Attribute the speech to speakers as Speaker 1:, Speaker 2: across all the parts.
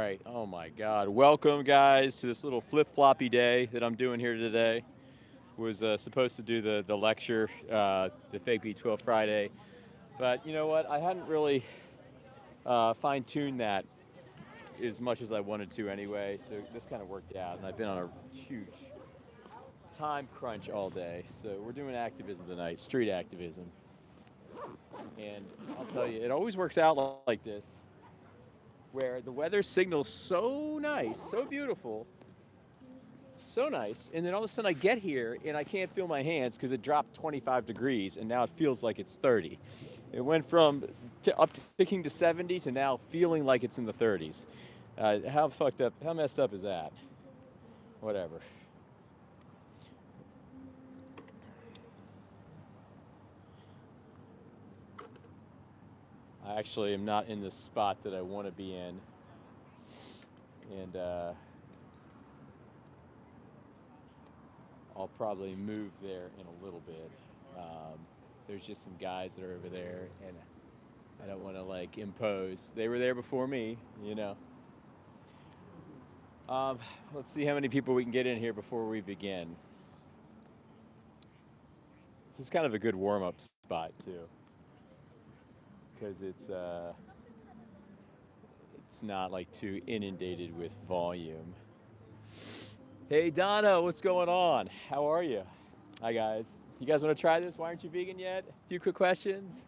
Speaker 1: right. Oh my God. Welcome, guys, to this little flip-floppy day that I'm doing here today. Was supposed to do the lecture, the Fake B12 Friday, but you know what? I hadn't really fine-tuned that as much as I wanted to anyway, so this kind of worked out, and I've been on a huge time crunch all day. So we're doing activism tonight, street activism, and I'll tell you, it always works out like this, where the weather signals so nice, so beautiful, so nice, and then all of a sudden I get here and I can't feel my hands because it dropped 25 degrees and now it feels like it's 30. It went from up ticking to 70 to now feeling like it's in the 30s. How fucked up, how messed up is that? Whatever. I actually am not in the spot that I want to be in, and I'll probably move there in a little bit. There's just some guys that are over there, and I don't want to like impose. They were there before me, you know. Let's see how many people we can get in here before we begin. This is kind of a good warm-up spot too, because it's not like too inundated with volume. Hey Donna, what's going on? How are you? Hi guys. You guys want to try this? Why aren't you vegan yet? A few quick questions.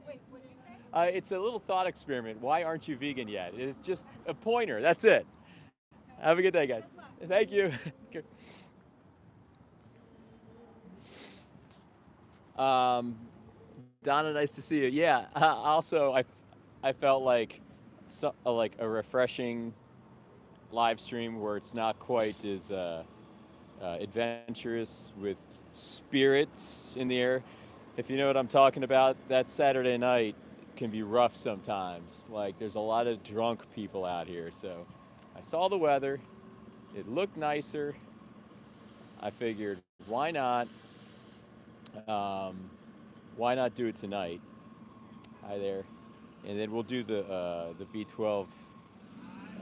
Speaker 2: Wait, what'd you say?
Speaker 1: It's a little thought experiment. Why aren't you vegan yet? It's just a pointer. That's it. Have a good day, guys. Thank you. um, Donna, nice to see you. Yeah. Also, I felt like a refreshing live stream where it's not quite as adventurous with spirits in the air. If you know what I'm talking about, that Saturday night can be rough sometimes. Like there's a lot of drunk people out here. So I saw the weather. It looked nicer. I figured, why not? Um, why not do it tonight? Hi there. And then we'll do the B12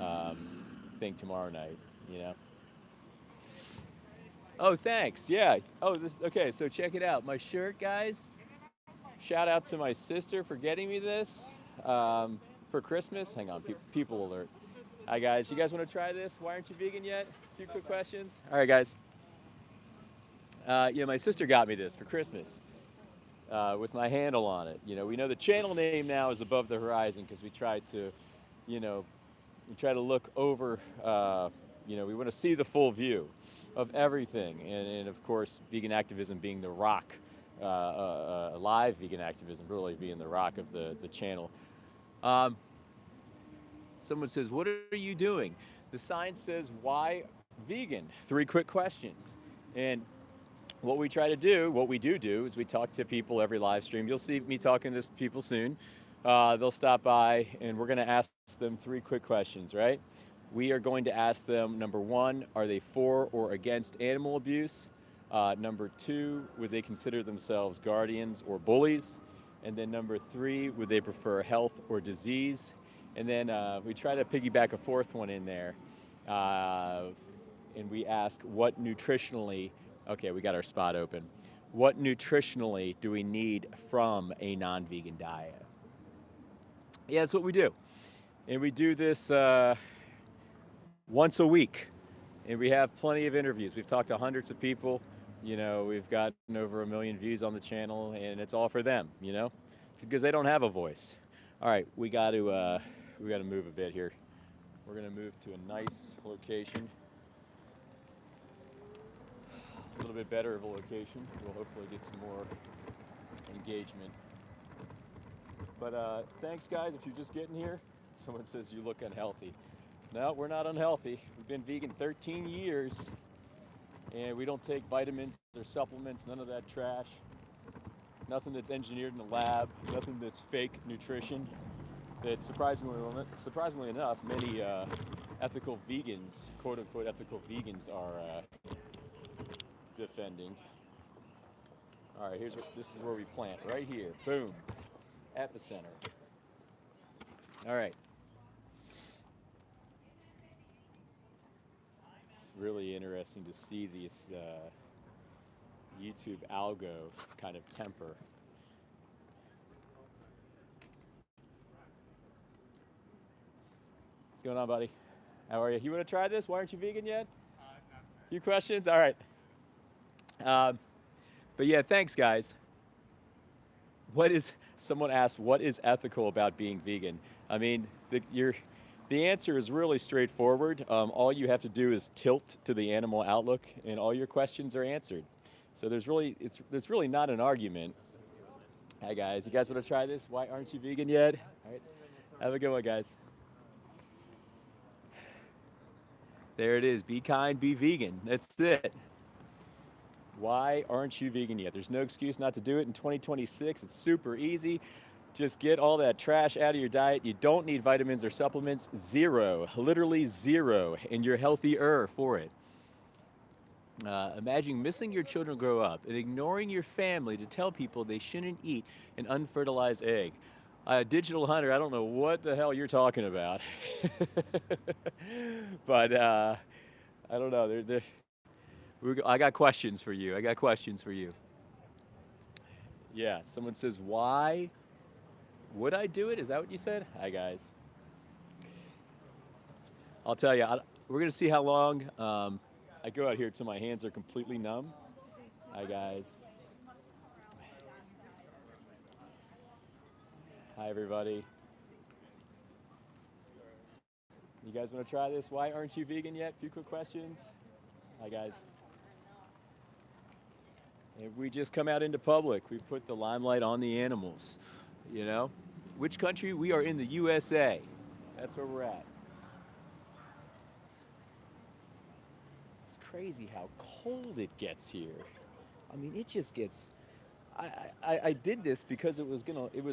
Speaker 1: um, thing tomorrow night. You know. Oh, thanks. Yeah. Oh, this. Okay. So check it out. My shirt, guys. Shout out to my sister for getting me this for Christmas. Hang on, people alert. Hi guys, you guys want to try this? Why aren't you vegan yet? A few quick questions. All right, guys. Yeah, my sister got me this for Christmas with my handle on it. You know, we know the channel name now is Above the Horizon because we try to, you know, we try to look over. You know, we want to see the full view of everything, and of course, vegan activism being the rock. Live vegan activism really being the rock of the channel. Um, Someone says, what are you doing? The sign says, why vegan? 3 quick questions. And what we try to do, what we do is we talk to people every live stream. You'll see me talking to people soon. They'll stop by and we're gonna ask them 3 quick questions, right? We are going to ask them, number 1, are they for or against animal abuse? Number 2, would they consider themselves guardians or bullies? And then number 3, would they prefer health or disease? And then we try to piggyback a 4th one in there. And we ask what nutritionally, okay, we got our spot open. What nutritionally do we need from a non-vegan diet? Yeah, that's what we do. And we do this once a week. And we have plenty of interviews. We've talked to hundreds of people. You know, we've gotten over 1 million views on the channel, and it's all for them, you know, because they don't have a voice. All right, we got to move a bit here. We're gonna move to a nice location, a little bit better of a location. We'll hopefully get some more engagement. But thanks, guys. If you're just getting here, someone says you look unhealthy. No, we're not unhealthy. We've been vegan 13 years, and we don't take vitamins or supplements, none of that trash. Nothing that's engineered in the lab, nothing that's fake nutrition. That surprisingly enough, many ethical vegans, quote unquote ethical vegans, are defending. All right, this is where we plant, right here. Boom, epicenter. All right. really interesting to see this YouTube algo kind of temper. What's going on, buddy? How are you? You want to try this? Why aren't you vegan yet? A few questions? All right. But yeah, thanks, guys. Someone asked, what is ethical about being vegan? I mean, the answer is really straightforward. All you have to do is tilt to the animal outlook, and all your questions are answered. So there's really not an argument. Hi, guys. You guys want to try this? Why aren't you vegan yet? All right. Have a good one, guys. There it is. Be kind, be vegan. That's it. Why aren't you vegan yet? There's no excuse not to do it in 2026. It's super easy. Just get all that trash out of your diet. You don't need vitamins or supplements. Zero, literally zero, and you're healthier for it. Imagine missing your children grow up and ignoring your family to tell people they shouldn't eat an unfertilized egg. Digital Hunter, I don't know what the hell you're talking about. But I don't know. I got questions for you. Yeah, someone says, why would I do it? Is that what you said? Hi, guys. I'll tell you, we're going to see how long I go out here till my hands are completely numb. Hi, guys. Hi, everybody. You guys want to try this? Why aren't you vegan yet? A few quick questions. Hi, guys. If we just come out into public, we put the limelight on the animals, you know? Which country? We are in the USA. That's where we're at. It's crazy how cold it gets here. I mean, it just gets, I did this because it was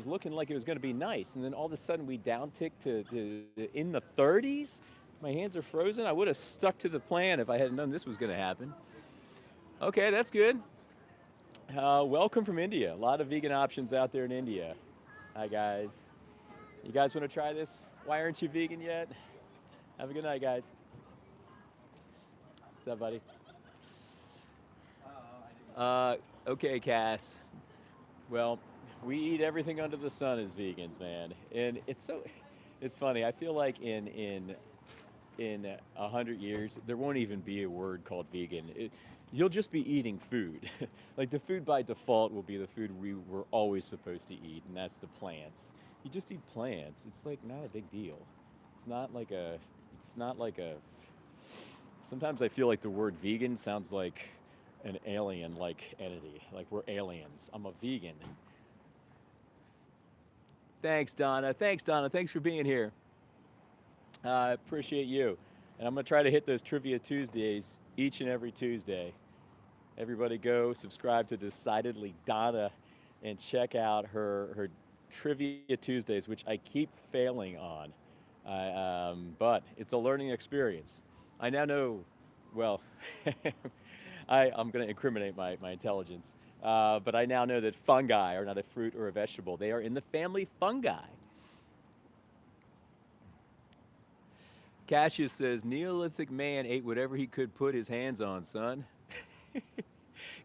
Speaker 1: looking like it was gonna be nice, and then all of a sudden we downticked to in the 30s. My hands are frozen. I would have stuck to the plan if I had known this was gonna happen. Okay, that's good. Welcome from India. A lot of vegan options out there in India. Hi, guys. You guys want to try this? Why aren't you vegan yet? Have a good night, guys. What's up, buddy? Okay, Cass. Well, we eat everything under the sun as vegans, man. And it's funny. I feel like in 100 years, there won't even be a word called vegan. You'll just be eating food. Like the food by default will be the food we were always supposed to eat, and that's the plants. You just eat plants. It's like not a big deal. It's not like a, sometimes I feel like the word vegan sounds like an alien-like entity. Like we're aliens. I'm a vegan. Thanks, Donna. Thanks for being here. I appreciate you. And I'm going to try to hit those Trivia Tuesdays each and every Tuesday. Everybody go subscribe to Decidedly Donna and check out her Trivia Tuesdays, which I keep failing on. But it's a learning experience. I now know, well, I'm going to incriminate my intelligence, but I now know that fungi are not a fruit or a vegetable. They are in the family fungi. Cassius says, Neolithic man ate whatever he could put his hands on, son.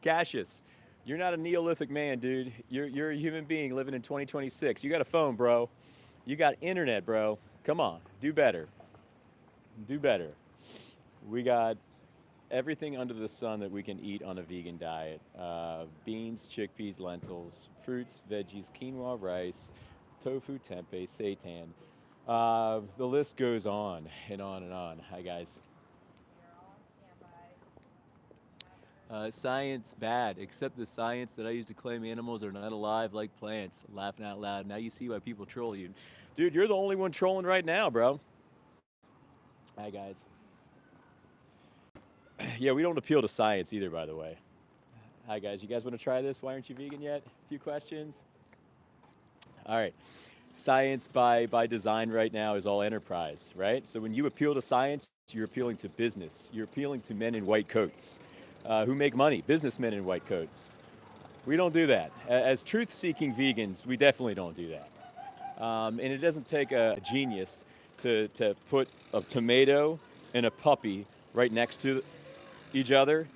Speaker 1: Cassius, you're not a Neolithic man, dude. You're a human being living in 2026. You got a phone, bro. You got internet, bro. Come on, do better. Do better. We got everything under the sun that we can eat on a vegan diet. Beans, chickpeas, lentils, fruits, veggies, quinoa, rice, tofu, tempeh, seitan. The list goes on and on and on. Hi, guys. Science bad, except the science that I use to claim animals are not alive like plants. Laughing out loud. Now you see why people troll you. Dude, you're the only one trolling right now, bro. Hi, guys. Yeah, we don't appeal to science either, by the way. Hi, guys. You guys want to try this? Why aren't you vegan yet? A few questions? All right. Science by design right now is all enterprise, right? So when you appeal to science, you're appealing to business. You're appealing to men in white coats who make money, businessmen in white coats. We don't do that. As truth-seeking vegans, we definitely don't do that. And it doesn't take a genius to put a tomato and a puppy right next to each other,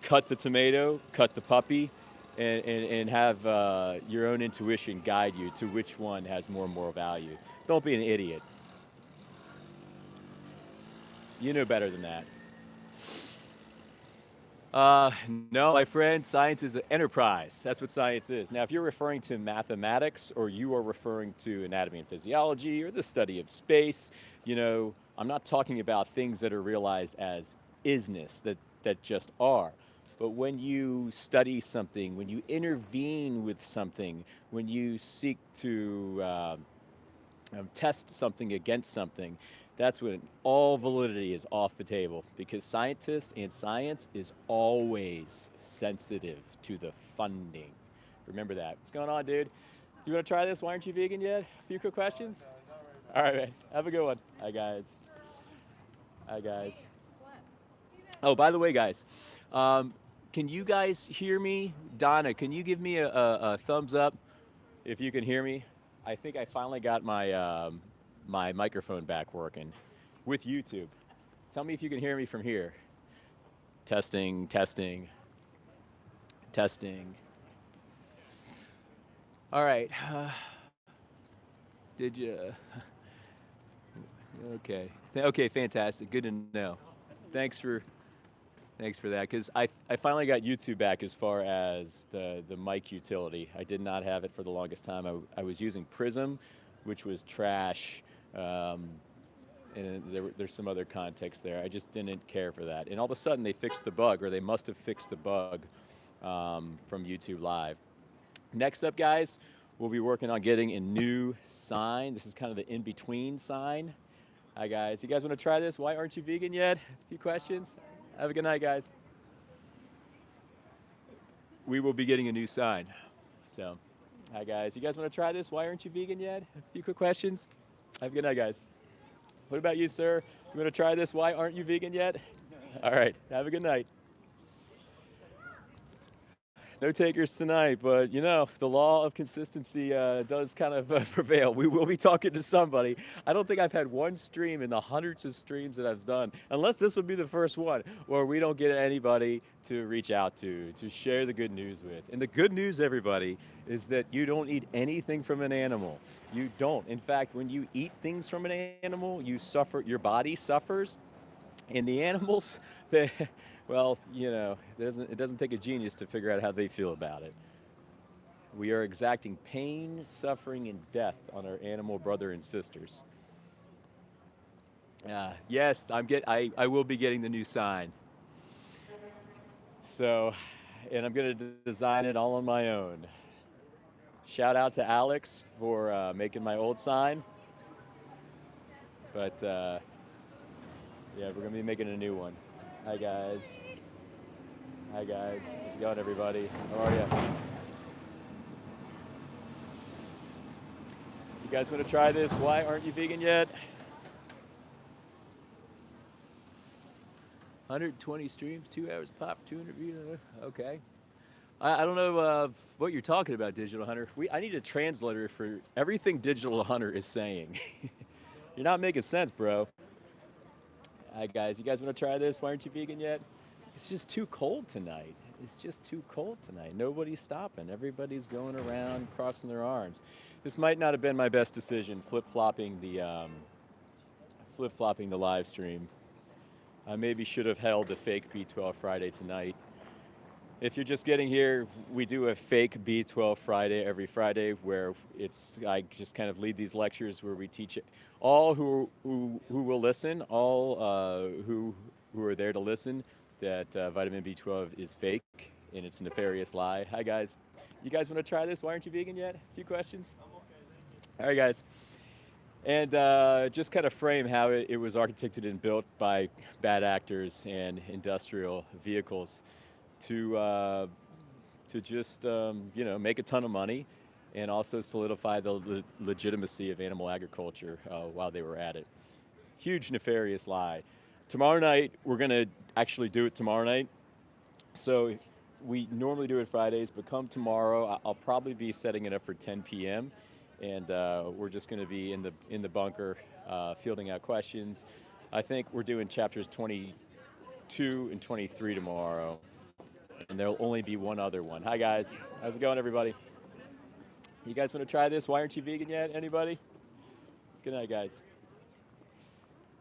Speaker 1: cut the tomato, cut the puppy, and have your own intuition guide you to which one has more moral value. Don't be an idiot. You know better than that. No, my friend, science is an enterprise. That's what science is. Now, if you're referring to mathematics or you are referring to anatomy and physiology or the study of space, I'm not talking about things that are realized as isness, that just are. But when you study something, when you intervene with something, when you seek to test something against something, that's when all validity is off the table because scientists and science is always sensitive to the funding. Remember that. What's going on, dude? You want to try this? Why aren't you vegan yet? A few quick questions? All right, man. Have a good one. Hi, guys. Hi, guys. Oh, by the way, guys, can you guys hear me? Donna, can you give me a thumbs up if you can hear me? I think I finally got my microphone back working with YouTube. Tell me if you can hear me from here. Testing, testing, testing. All right. Did you? Okay. Okay, fantastic. Good to know. Thanks for that, because I finally got YouTube back as far as the mic utility. I did not have it for the longest time. I was using Prism, which was trash, and there's some other context there. I just didn't care for that. And all of a sudden they fixed the bug, or they must have fixed the bug from YouTube Live. Next up, guys, we'll be working on getting a new sign. This is kind of the in-between sign. Hi, guys. You guys want to try this? Why aren't you vegan yet? A few questions? Have a good night, guys. We will be getting a new sign. So, hi, guys. You guys want to try this? Why aren't you vegan yet? A few quick questions? Have a good night, guys. What about you, sir? You want to try this? Why aren't you vegan yet? All right. Have a good night. No takers tonight, but the law of consistency does kind of prevail. We will be talking to somebody. I don't think I've had one stream in the hundreds of streams that I've done, unless this will be the first one, where we don't get anybody to reach out to share the good news with. And the good news, everybody, is that you don't eat anything from an animal. You don't. In fact, when you eat things from an animal, your body suffers, and the animals, well, it doesn't take a genius to figure out how they feel about it. We are exacting pain, suffering, and death on our animal brother and sisters. Yes, I will be getting the new sign. So, and I'm gonna design it all on my own. Shout out to Alex for making my old sign. But yeah, we're gonna be making a new one. Hi, guys. Hi, guys. How's it going, everybody? How are you? You guys want to try this? Why aren't you vegan yet? 120 streams, 2 hours a pop, 200 views. Okay. I don't know what you're talking about, Digital Hunter. I need a translator for everything Digital Hunter is saying. You're not making sense, bro. Hi, guys. You guys want to try this? Why aren't you vegan yet? It's just too cold tonight. It's just too cold tonight. Nobody's stopping. Everybody's going around, crossing their arms. This might not have been my best decision, flip-flopping the live stream. I maybe should have held a fake B12 Friday tonight. If you're just getting here, we do a fake B12 Friday every Friday, where I just kind of lead these lectures where we teach all who will listen, all who are there to listen, that vitamin B12 is fake and it's a nefarious lie. Hi, guys. You guys want to try this? Why aren't you vegan yet? A few questions? All right, guys. And just kind of frame how it was architected and built by bad actors and industrial vehicles to just make a ton of money and also solidify the legitimacy of animal agriculture while they were at it. Huge nefarious lie. Tomorrow night, we're gonna actually do it tomorrow night. So we normally do it Fridays, but come tomorrow, I'll probably be setting it up for 10 p.m. and we're just gonna be in the bunker fielding out questions. I think we're doing chapters 22 and 23 tomorrow, and there'll only be one other one. Hi guys, how's it going, everybody? You guys want to try this? Why aren't you vegan yet? Anybody? Good night, guys.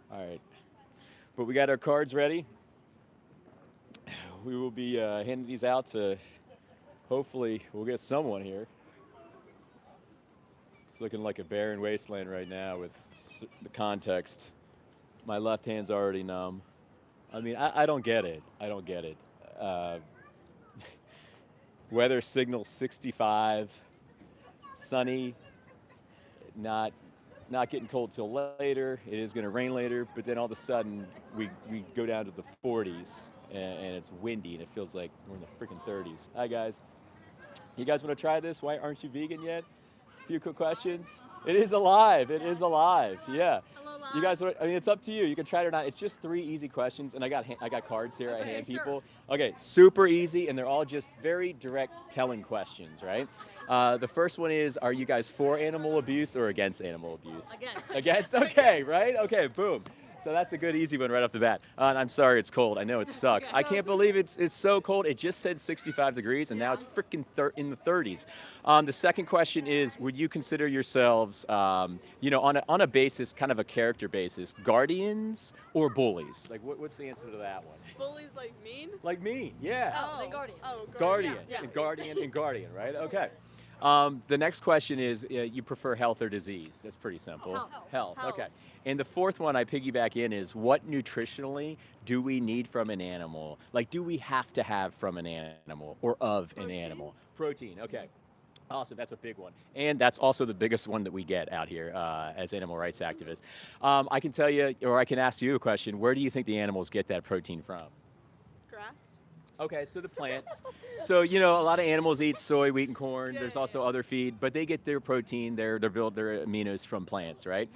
Speaker 1: All right, but we got our cards ready. We will be handing these out to, hopefully, we'll get someone here. It's looking like a barren wasteland right now with the context. My left hand's already numb. I mean, I don't get it. I don't get it. Weather signal 65, sunny, not getting cold till later. It is going to rain later, but then all of a sudden we go down to the 40s and it's windy and it feels like we're in the freaking 30s. Hi guys. You guys want to try this? Why aren't you vegan yet? A few quick questions. It is alive. It is alive. Yeah.
Speaker 2: Hello, Live.
Speaker 1: You guys, I mean, it's up to you. You can try it or not. It's just 3 easy questions, and I got cards here. I
Speaker 2: Okay,
Speaker 1: hand
Speaker 2: sure.
Speaker 1: people. Okay, super easy, and they're all just very direct, telling questions, right? The first one is: are you guys for animal abuse or against animal abuse?
Speaker 2: Against.
Speaker 1: Against. Okay, right? Okay, boom. So that's a good easy one right off the bat. And I'm sorry it's cold. I know it sucks.
Speaker 2: okay.
Speaker 1: I can't believe it's so cold. It just said 65 degrees and now it's freaking in the 30s. The second question is, would you consider yourselves, on a basis, kind of a character basis, guardians or bullies? Like, what's the answer to that one?
Speaker 3: Bullies like mean?
Speaker 1: Like me, yeah.
Speaker 2: Oh, the Guardians.
Speaker 3: Oh,
Speaker 1: Guardian,
Speaker 2: Yeah.
Speaker 1: and guardian, right? Okay. The next question is, you prefer health or disease? That's pretty simple.
Speaker 2: Health.
Speaker 3: Health.
Speaker 1: Okay. And the fourth one I piggyback in is, what nutritionally do we need from an animal? Like, do we have to have from an animal or of an
Speaker 3: Protein?
Speaker 1: animal? Protein, okay. Awesome, that's a big one. And that's also the biggest one that we get out here as animal rights activists. I can tell you, or I can ask you a question, where do you think the animals get that protein from?
Speaker 3: Grass?
Speaker 1: Okay, so the plants. So, a lot of animals eat soy, wheat, and corn.
Speaker 3: Yeah,
Speaker 1: There's
Speaker 3: yeah,
Speaker 1: also
Speaker 3: yeah.
Speaker 1: other feed, but they get their protein, their aminos from plants, right?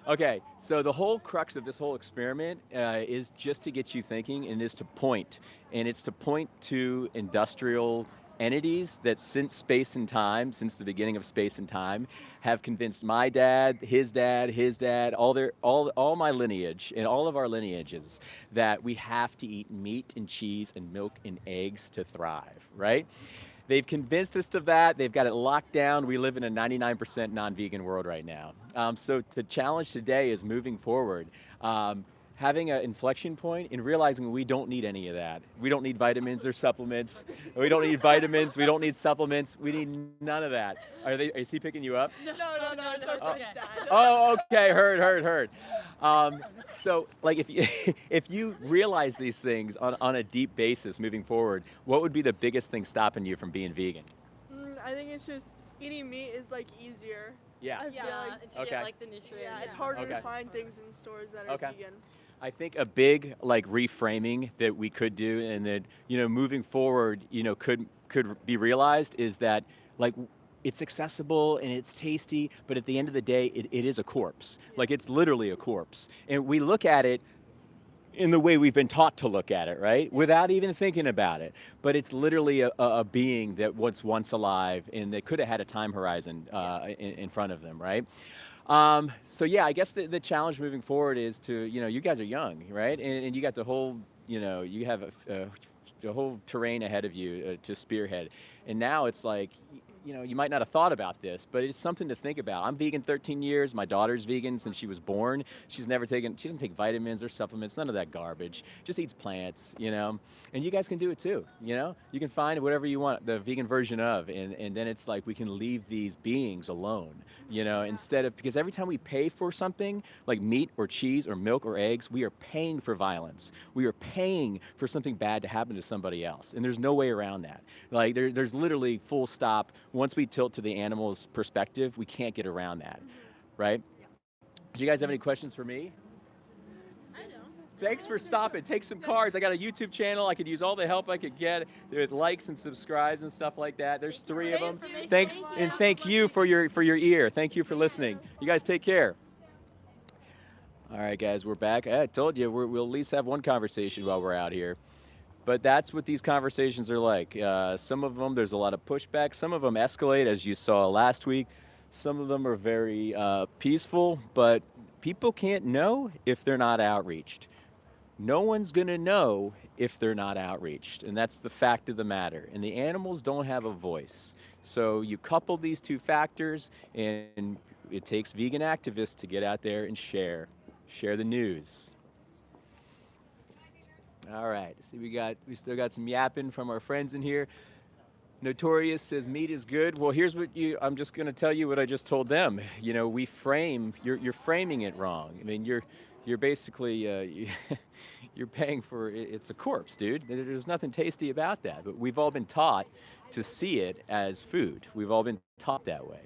Speaker 1: Okay, so the whole crux of this whole experiment is just to get you thinking, and is to point. And it's to point to industrial entities that since the beginning of space and time, have convinced my dad, his dad, all my lineage and all of our lineages that we have to eat meat and cheese and milk and eggs to thrive, right? They've convinced us of that. They've got it locked down. We live in a 99% non-vegan world right now. So the challenge today is moving forward. Having an inflection point and realizing we don't need any of that. We don't need vitamins or supplements. We don't need vitamins. We don't need supplements. We need none of that. Is he picking you up?
Speaker 3: No, it's our
Speaker 2: no.
Speaker 3: friend's dad.
Speaker 1: Oh, okay, heard. So, like, if you realize these things on a deep basis moving forward, what would be the biggest thing stopping you from being vegan?
Speaker 3: I think it's just eating meat is like easier.
Speaker 1: Yeah.
Speaker 3: I feel
Speaker 2: Yeah,
Speaker 3: like,
Speaker 2: and to
Speaker 1: Okay.
Speaker 2: get like the nutrients.
Speaker 3: yeah, it's harder
Speaker 1: Okay.
Speaker 3: to find things in stores that are
Speaker 1: Okay.
Speaker 3: vegan.
Speaker 1: I think a big reframing that we could do, and that moving forward, could be realized, is that it's accessible and it's tasty, but at the end of the day, it is a corpse. Like, it's literally a corpse, and we look at it in the way we've been taught to look at it, right? Without even thinking about it. But it's literally a being that was once alive and that could have had a time horizon in front of them, right? So yeah, I guess the challenge moving forward is to, you guys are young, right? And you got the whole, you have the whole terrain ahead of you to spearhead. And now it's like, you might not have thought about this, but it's something to think about. I'm vegan 13 years. My daughter's vegan since she was born. She doesn't take vitamins or supplements, none of that garbage. Just eats plants, And you guys can do it too, You can find whatever you want, the vegan version of, and then it's like we can leave these beings alone, because every time we pay for something like meat or cheese or milk or eggs, we are paying for violence. We are paying for something bad to happen to somebody else, and there's no way around that. Like, there's literally full stop. Once we tilt to the animal's perspective, we can't get around that, right? Do you guys have any questions for me?
Speaker 3: I don't.
Speaker 1: Thanks for stopping. Take some cards. I got a YouTube channel. I could use all the help I could get with likes and subscribes and stuff like that. There's 3 of them. Thanks, and thank you for your ear. Thank you for listening. You guys take care. All right, guys, we're back. I told you we'll at least have one conversation while we're out here. But that's what these conversations are like. Some of them, there's a lot of pushback. Some of them escalate, as you saw last week. Some of them are very peaceful, but people can't know if they're not outreached. No one's going to know if they're not outreached, and that's the fact of the matter. And the animals don't have a voice. So you couple these two factors, and it takes vegan activists to get out there and share the news. All right, see, we still got some yapping from our friends in here. Notorious says meat is good. Well, I'm just going to tell you what I just told them. You know, you're framing it wrong. I mean, you're basically, you're paying for, it's a corpse, dude. There's nothing tasty about that. But we've all been taught to see it as food. We've all been taught that way.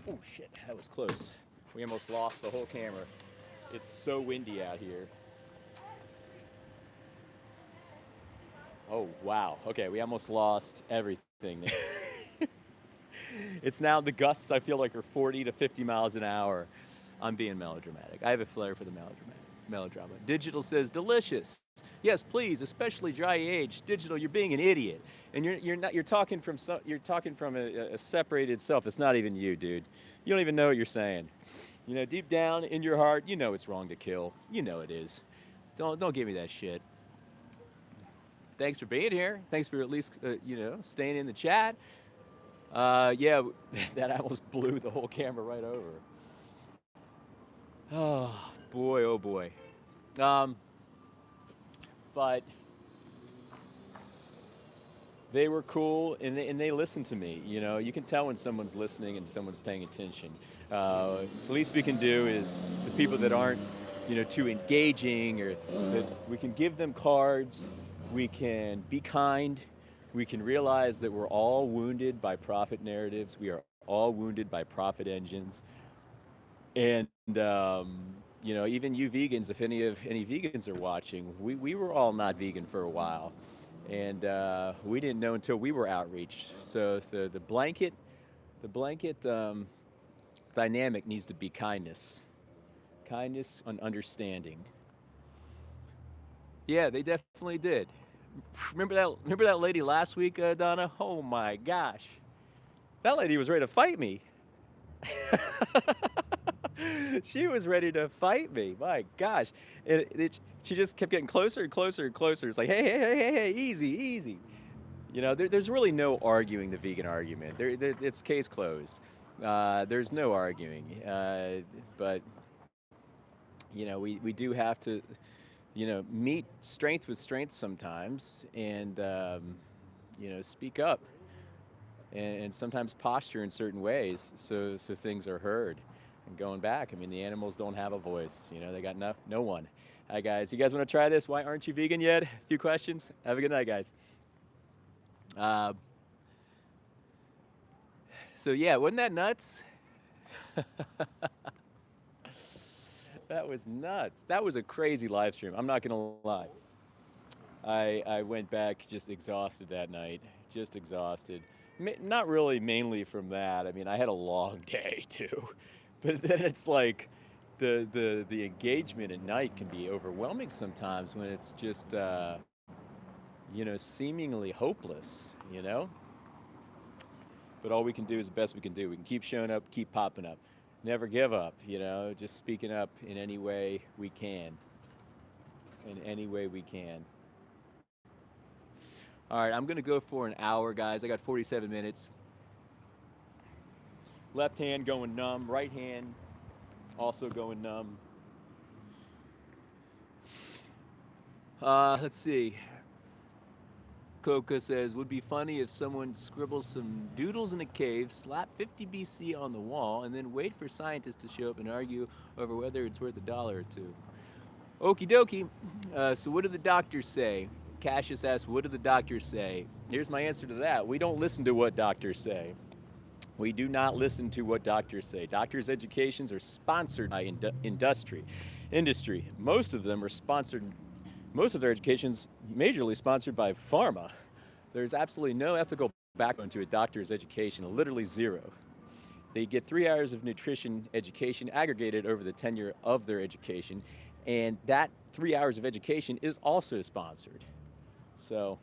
Speaker 1: Oh shit, that was close. We almost lost the whole camera. It's so windy out here. Oh, wow. Okay, we almost lost everything. It's now, the gusts I feel like are 40 to 50 miles an hour. I'm being melodramatic. I have a flair for the melodrama. Digital says delicious. Yes, please, especially dry aged. Digital, you're being an idiot. And you're talking from a separated self. It's not even you, dude. You don't even know what you're saying. You know, deep down in your heart, you know it's wrong to kill. You know it is. Don't give me that shit. Thanks for being here. Thanks for at least, staying in the chat. Yeah, that almost blew the whole camera right over. Oh, boy, oh, boy. But they were cool, and they listened to me. You know, you can tell when someone's listening and someone's paying attention. The least we can do is, to people that aren't, too engaging, or that we can give them cards, we can be kind, we can realize that we're all wounded by profit narratives, we are all wounded by profit engines. And, even you vegans, if any vegans are watching, we were all not vegan for a while. And we didn't know until we were outreached. So the blanket dynamic needs to be kindness and understanding. Yeah, they definitely did. Remember that lady last week, Donna? Oh my gosh, that lady was ready to fight me. She was ready to fight me. My gosh, she just kept getting closer and closer and closer. It's like, hey, easy. There's really no arguing the vegan argument. It's case closed. There's no arguing. But we do have to, meet strength with strength sometimes, and speak up, and sometimes posture in certain ways so things are heard. And going back, I mean, the animals don't have a voice. They got no one. Hi guys, you guys want to try this? Why aren't you vegan yet? A few questions. Have a good night, guys. So yeah, wasn't that nuts? That was nuts. That was a crazy live stream. I'm not gonna lie. I went back just exhausted that night. Just exhausted. Not really mainly from that. I mean, I had a long day too. But then it's like the engagement at night can be overwhelming sometimes when it's just seemingly hopeless, But all we can do is the best we can do. We can keep showing up, keep popping up. Never give up, just speaking up in any way we can. In any way we can. All right, I'm gonna go for an hour, guys. I got 47 minutes. Left hand going numb, right hand also going numb. Let's see. Coca says, would be funny if someone scribbles some doodles in a cave, slap 50 BC on the wall, and then wait for scientists to show up and argue over whether it's worth $1 or $2. Okie dokie. So what do the doctors say? Cassius asks, what do the doctors say? Here's my answer to that. We don't listen to what doctors say. We do not listen to what doctors say. Doctors' educations are sponsored by industry. Most of them are sponsored. Most of their education's majorly sponsored by pharma. There's absolutely no ethical backbone to a doctor's education, literally zero. They get 3 hours of nutrition education aggregated over the tenure of their education, and that 3 hours of education is also sponsored. So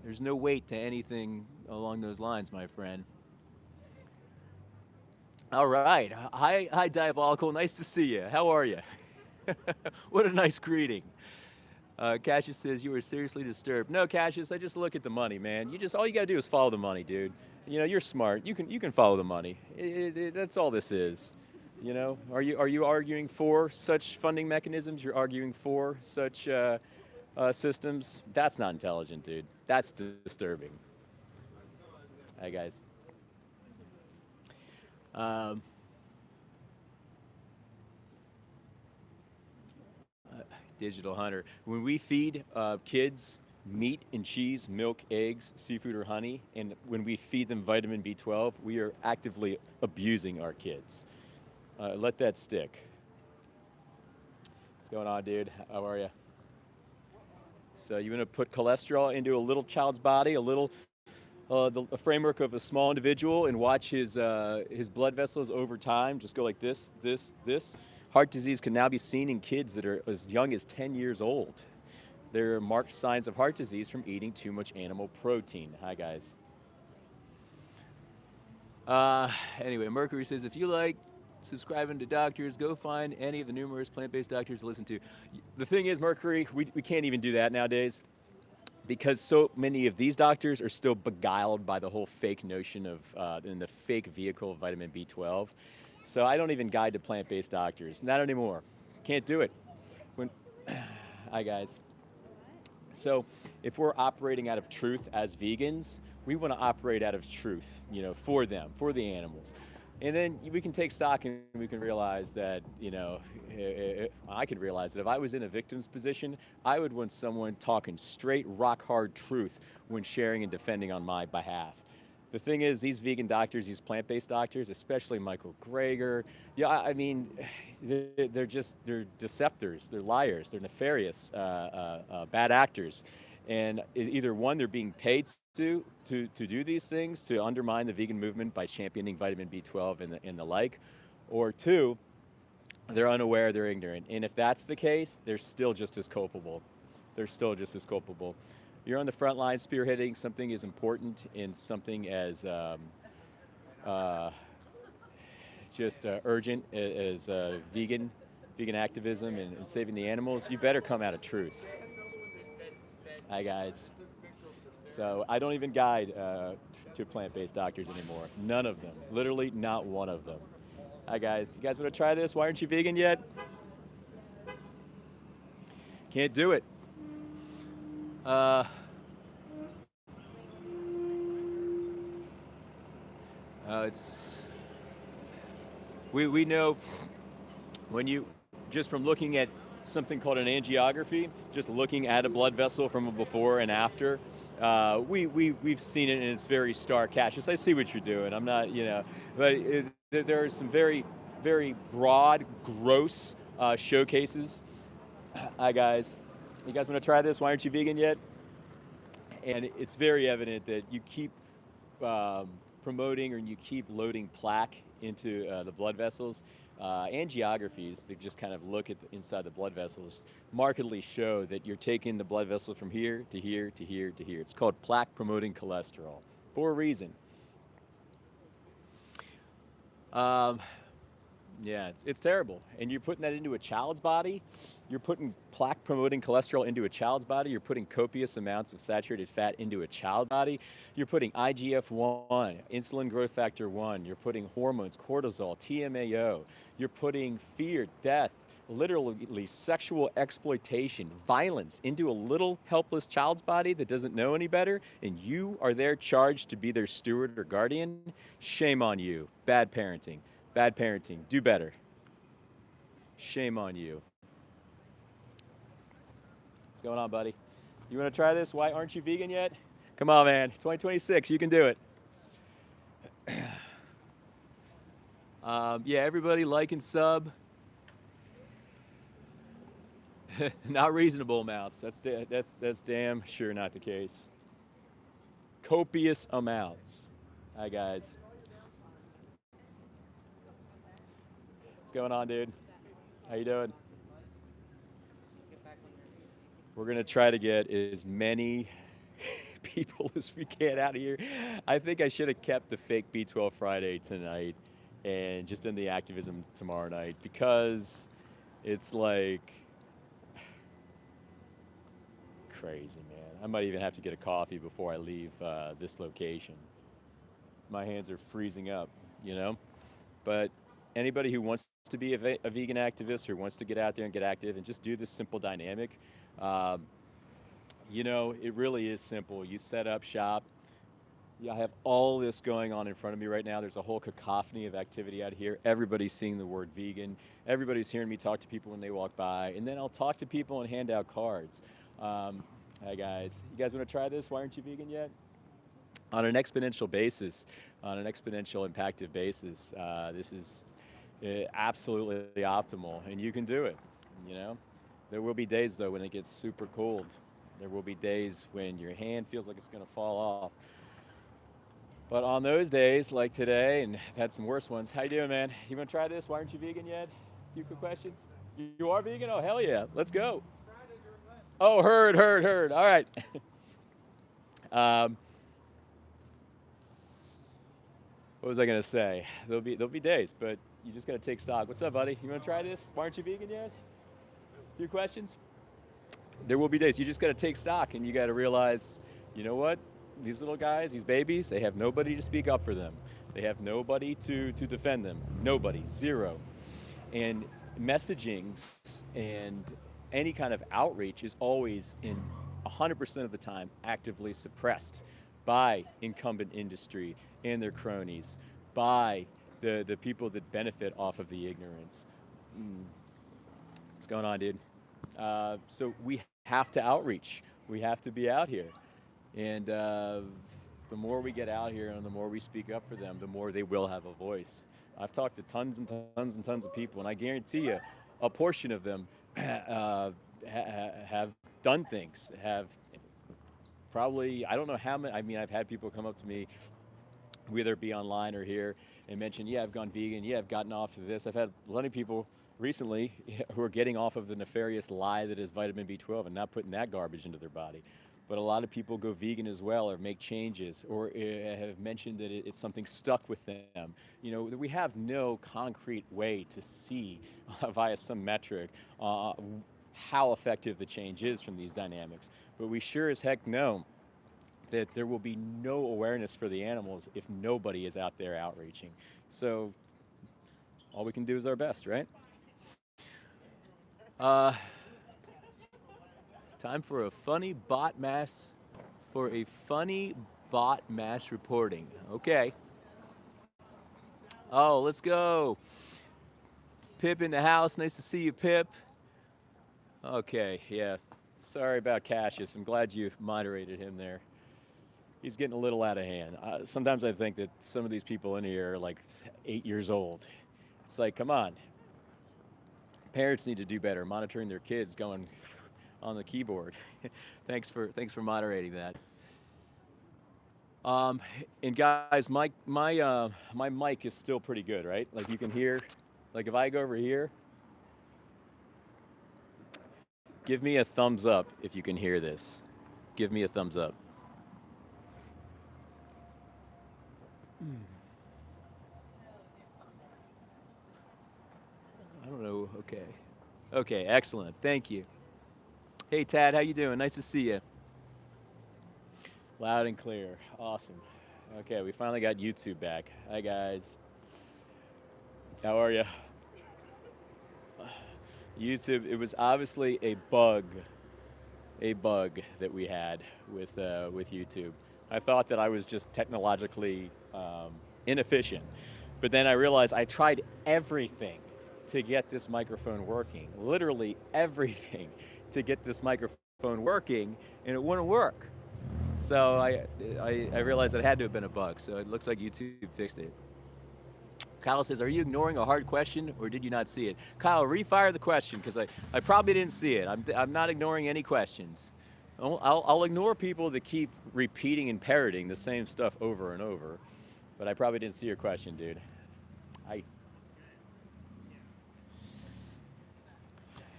Speaker 1: there's no weight to anything along those lines, my friend. All right. Hi, Diabolical. Nice to see you. How are you? What a nice greeting. Cassius says you were seriously disturbed. No, Cassius, I just look at the money, man. All you gotta do is follow the money, dude. You know, you're smart. You can follow the money. That's all this is. You know, are you arguing for such funding mechanisms? You're arguing for such systems? That's not intelligent, dude. That's disturbing. Hi, guys. Um, Digital Hunter. When we feed kids meat and cheese, milk, eggs, seafood, or honey, and when we feed them vitamin B12, we are actively abusing our kids. Let that stick. What's going on, dude? How are you? So you want to put cholesterol into a little child's body, a framework of a small individual, and watch his blood vessels over time just go like this, this, this. Heart disease can now be seen in kids that are as young as 10 years old. There are marked signs of heart disease from eating too much animal protein. Hi, guys. Anyway, Mercury says, if you like subscribing to doctors, go find any of the numerous plant-based doctors to listen to. The thing is, Mercury, we can't even do that nowadays because so many of these doctors are still beguiled by the whole fake notion of in the fake vehicle of vitamin B12. So I don't even guide to plant-based doctors. Not anymore. Can't do it. When, hi, guys. So if we're operating out of truth as vegans, we want to operate out of truth, you know, for them, for the animals. And then we can take stock and we can realize that, you know, I can realize that if I was in a victim's position, I would want someone talking straight, rock hard truth when sharing and defending on my behalf. The thing is, these vegan doctors, these plant-based doctors, especially Michael Greger, yeah, I mean, they're deceptors, they're liars, they're nefarious, bad actors. And either one, they're being paid to do these things, to undermine the vegan movement by championing vitamin B12 and the like, or two, they're unaware, they're ignorant. And if that's the case, they're still just as culpable. They're still just as culpable. You're on the front line spearheading something as important and something as uh, just urgent as vegan activism and saving the animals. You better come out of truth. Hi, guys. So I don't even guide to plant-based doctors anymore. None of them. Literally not one of them. Hi, guys. You guys want to try this? Why aren't you vegan yet? Can't do it. Uh, it's we know when you just from looking at something called an angiography, just looking at a blood vessel from a before and after, we've seen it in its very stark. Cassius, I see what you're doing. I'm not, you know, but there are some very broad, gross showcases. Hi, guys. You guys want to try this? Why aren't you vegan yet? And it's very evident that you keep promoting or you keep loading plaque into the blood vessels. Angiographies that just kind of look at inside the blood vessels markedly show that you're taking the blood vessel from here to here to here to here. It's called plaque promoting cholesterol for a reason. Um, Yeah, it's terrible. And you're putting that into a child's body. You're putting plaque promoting cholesterol into a child's body. You're putting copious amounts of saturated fat into a child's body. You're putting IGF-1, insulin growth factor 1. You're putting hormones, cortisol, TMAO. You're putting fear, death, literally sexual exploitation, violence into a little helpless child's body that doesn't know any better. And you are there charged to be their steward or guardian. Shame on you. Bad parenting. Bad parenting. Do better. Shame on you. What's going on, buddy? You want to try this? Why aren't you vegan yet? Come on, man. 2026, you can do it. Yeah, everybody like and sub. Not reasonable amounts. That's damn sure not the case. Copious amounts. Hi, guys. What's going on, dude? How you doing? We're gonna try to get as many people as we can out of here. I think I should have kept the fake B12 Friday tonight. and just in the activism tomorrow night because it's like crazy, man. I might even have to get a coffee before I leave this location. My hands are freezing up, you know? But anybody who wants to be a vegan activist or wants to get out there and get active and just do this simple dynamic, um, you know, it really is simple. You set up shop. Yeah, I have all this going on in front of me right now. There's a whole cacophony of activity out here. Everybody's seeing the word vegan. Everybody's hearing me talk to people when they walk by. And then I'll talk to people and hand out cards. Hi guys. You guys want to try this? Why aren't you vegan yet? On an exponential basis, on an exponential impactive basis, this is absolutely optimal, and you can do it, you know? There will be days, though, when it gets super cold. There will be days when your hand feels like it's gonna fall off. But on those days, like today, and I've had some worse ones, how you doing, man? You wanna try this? Why aren't you vegan yet? A few quick questions? You are vegan? Oh, hell yeah, let's go. Oh, heard, all right. um, What was I gonna say? There'll be days, but you just gotta take stock. What's up, buddy? You wanna try this? Why aren't you vegan yet? A few questions? There will be days. You just gotta take stock and you gotta realize, you know what? These little guys, these babies, they have nobody to speak up for them. They have nobody to defend them. Nobody, zero. And messaging and any kind of outreach is always in 100% of the time actively suppressed by incumbent industry and their cronies, by the people that benefit off of the ignorance. What's going on, dude? So we have to outreach. We have to be out here. And the more we get out here and the more we speak up for them, the more they will have a voice. I've talked to tons and tons and tons of people, and I guarantee you, a portion of them have done things, have probably, I don't know how many, I mean, I've had people come up to me, whether it be online or here, and mention, yeah, I've gone vegan, yeah, I've gotten off of this. I've had plenty of people recently who are getting off of the nefarious lie that is vitamin B12 and not putting that garbage into their body. But a lot of people go vegan as well or make changes or have mentioned that it's something stuck with them. You know, we have no concrete way to see via some metric how effective the change is from these dynamics. But we sure as heck know that there will be no awareness for the animals if nobody is out there outreaching. So all we can do is our best, right? Time for a funny bot mass, reporting. Okay. Oh, let's go. Pip in the house. Nice to see you, Pip. Okay, yeah. Sorry about Cassius. I'm glad you moderated him there. He's getting a little out of hand. Sometimes I think that some of these people in here are like 8 years old. It's like, come on. Parents need to do better, monitoring their kids going on the keyboard. Thanks for moderating that. And guys, my mic is still pretty good, right? Like you can hear, like if I go over here, give me a thumbs up if you can hear this. Give me a thumbs up. I don't know. Okay. Okay, excellent. Thank you. Hey Tad, how you doing? Nice to see you. Loud and clear. Awesome. Okay, we finally got YouTube back. Hi guys. How are you? YouTube, it was obviously a bug that we had with YouTube. I thought that I was just technologically inefficient, but then I realized I tried everything to get this microphone working, literally everything to get this microphone working, and it wouldn't work. So I realized it had to have been a bug, so it looks like YouTube fixed it. Kyle says, are you ignoring a hard question or did you not see it? Kyle, refire the question because I probably didn't see it. I'm not ignoring any questions. I'll ignore people that keep repeating and parroting the same stuff over and over, but I probably didn't see your question, dude.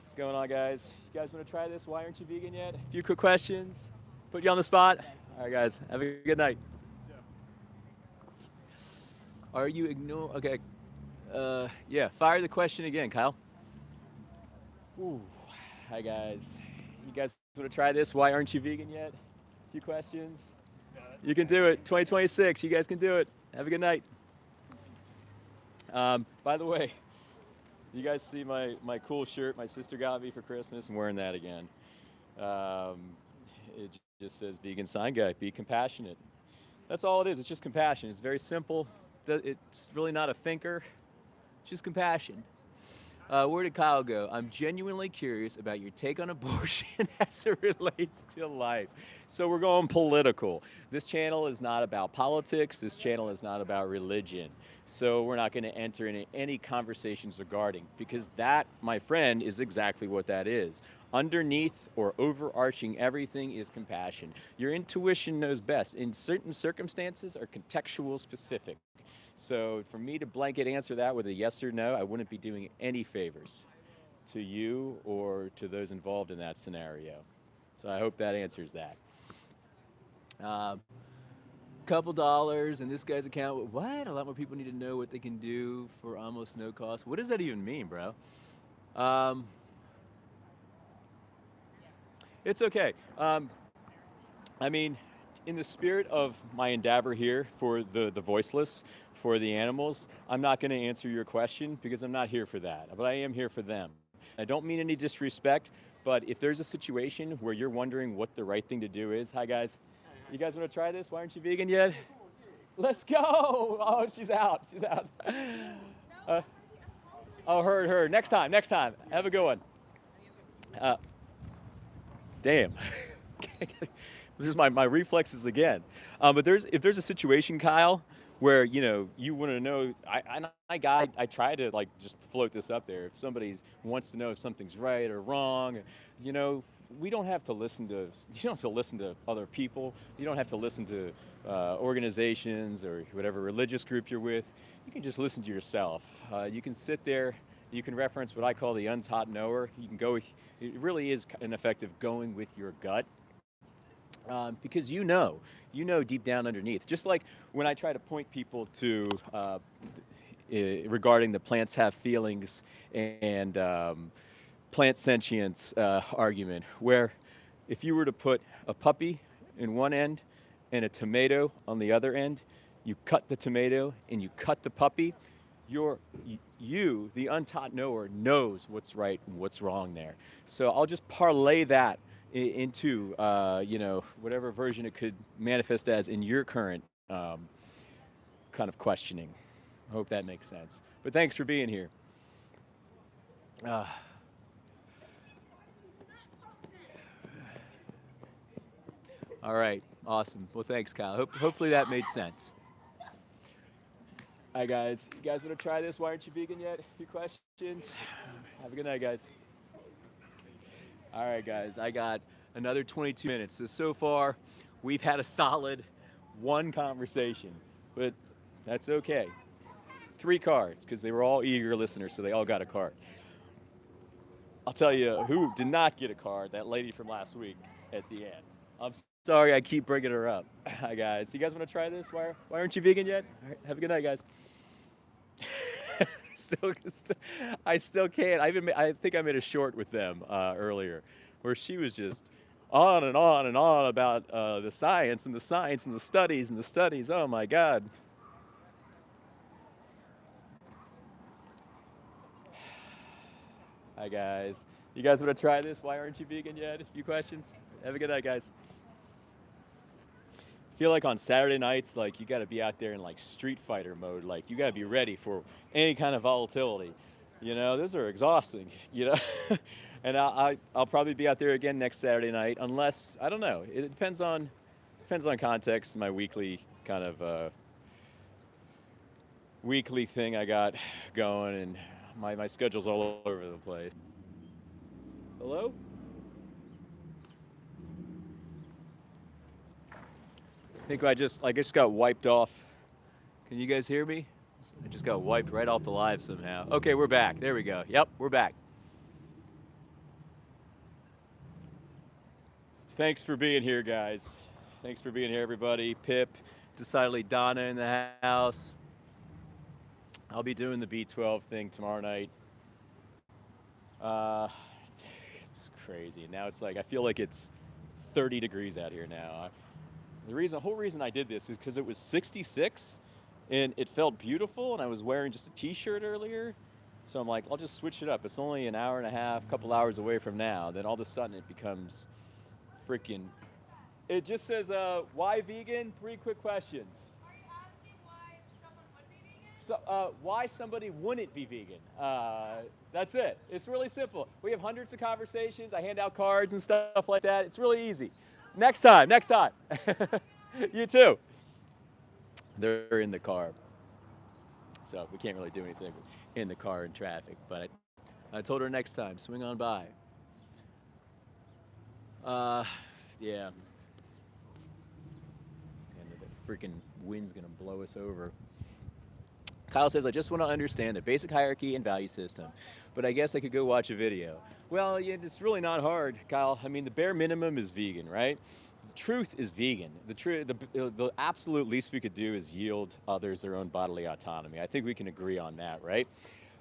Speaker 1: What's going on, guys? You guys want to try this? Why aren't you vegan yet? A few quick questions. Put you on the spot. All right, guys. Have a good night. Are you ignoring? Okay. Yeah, fire the question again, Kyle. Ooh. Hi, guys. You guys want to try this? Why aren't you vegan yet? A few questions. You can do it. 2026. You guys can do it. Have a good night. By the way, you guys see my cool shirt my sister got me for Christmas? I'm wearing that again. Um, it just says vegan sign guy. Be compassionate. That's all it is. It's just compassion. It's very simple. It's really not a thinker. It's just compassion. Where did Kyle go? I'm genuinely curious about your take on abortion as it relates to life. So we're going political. This channel is not about politics. This channel is not about religion. So we're not going to enter into any conversations regarding, because that, my friend, is exactly what that is. Underneath or overarching everything is compassion. Your intuition knows best. In certain circumstances are contextual specific. So for me to blanket answer that with a yes or no, I wouldn't be doing any favors to you or to those involved in that scenario. So I hope that answers that. Couple dollars in this guy's account. What? A lot more people need to know what they can do for almost no cost. What does that even mean, bro? It's okay. I mean, in the spirit of my endeavor here for the voiceless, for the animals, I'm not going to answer your question because I'm not here for that, but I am here for them. I don't mean any disrespect, but if there's a situation where you're wondering what the right thing to do is, hi guys, you guys want to try this? Why aren't you vegan yet? Let's go! Oh, she's out. She's out. Oh, her. Next time. Have a good one. Damn. This is my reflexes again. But if there's a situation, Kyle, where you want to know, I try to like just float this up there. If somebody wants to know if something's right or wrong, we don't have to listen to. You don't have to listen to other people. You don't have to listen to organizations or whatever religious group you're with. You can just listen to yourself. You can sit there. You can reference what I call the untaught knower. You can go with. It really is an effective going with your gut. Because you know deep down underneath. Just like when I try to point people to regarding the plants have feelings and plant sentience argument, where if you were to put a puppy in one end and a tomato on the other end, you cut the tomato and you cut the puppy, you, the untaught knower, knows what's right and what's wrong there. So I'll just parlay that into whatever version it could manifest as in your current kind of questioning. I hope that makes sense. But thanks for being here. All right, awesome. Well, thanks, Kyle. Hopefully that made sense. Hi, guys. You guys want to try this? Why aren't you vegan yet? A few questions? Have a good night, guys. All right, guys. I got another 22 minutes. So far, we've had a solid one conversation, but that's okay. 3 cards, because they were all eager listeners, so they all got a card. I'll tell you who did not get a card, that lady from last week at the end. I'm sorry I keep bringing her up. Hi, guys. You guys want to try this? Why aren't you vegan yet? All right, have a good night, guys. I still can't. I think I made a short with them earlier, where she was just on and on and on about the science and the science and the studies and the studies. Oh my God. Hi guys. You guys want to try this? Why aren't you vegan yet? A few questions. Have a good night, guys. I feel like on Saturday nights, like you got to be out there in like Street Fighter mode. Like you got to be ready for any kind of volatility. Those are exhausting. And I'll probably be out there again next Saturday night, unless I don't know. It depends on context. My weekly kind of weekly thing I got going, and my schedule's all over the place. Hello? I think I just got wiped off. Can you guys hear me? I just got wiped right off the live somehow. Okay, we're back. There we go. Yep, we're back. Thanks for being here, guys. Thanks for being here, everybody. Pip, decidedly Donna in the house. I'll be doing the B12 thing tomorrow night. Uh, it's crazy. Now it's like I feel like it's 30 degrees out here now. The whole reason I did this is because it was 66, and it felt beautiful, and I was wearing just a T-shirt earlier. So I'm like, I'll just switch it up. It's only an hour and a half, couple hours away from now. Then all of a sudden it becomes freaking. It just says, why vegan? 3 quick questions.
Speaker 2: Are you asking why someone would be vegan?
Speaker 1: So, why somebody wouldn't be vegan? That's it. It's really simple. We have hundreds of conversations. I hand out cards and stuff like that. It's really easy. Next time. You too. They're in the car, so we can't really do anything in the car in traffic. But I told her next time, swing on by. Yeah. And the freaking wind's gonna blow us over. Kyle says, I just want to understand the basic hierarchy and value system, but I guess I could go watch a video. Well, yeah, it's really not hard, Kyle. I mean, the bare minimum is vegan, right? The truth is vegan. The absolute least we could do is yield others their own bodily autonomy. I think we can agree on that, right?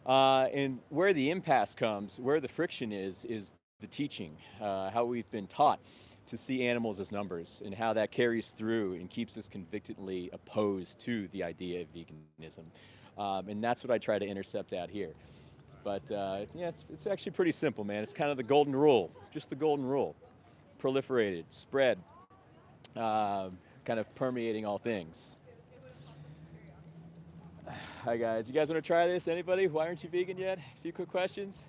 Speaker 1: And where the impasse comes, where the friction is the teaching, how we've been taught to see animals as numbers and how that carries through and keeps us convictedly opposed to the idea of veganism. And that's what I try to intercept out here. But yeah, it's actually pretty simple, man. It's kind of the golden rule, just the golden rule. Proliferated, spread, kind of permeating all things. Hi guys, you guys want to try this? Anybody? Why aren't you vegan yet? A few quick questions.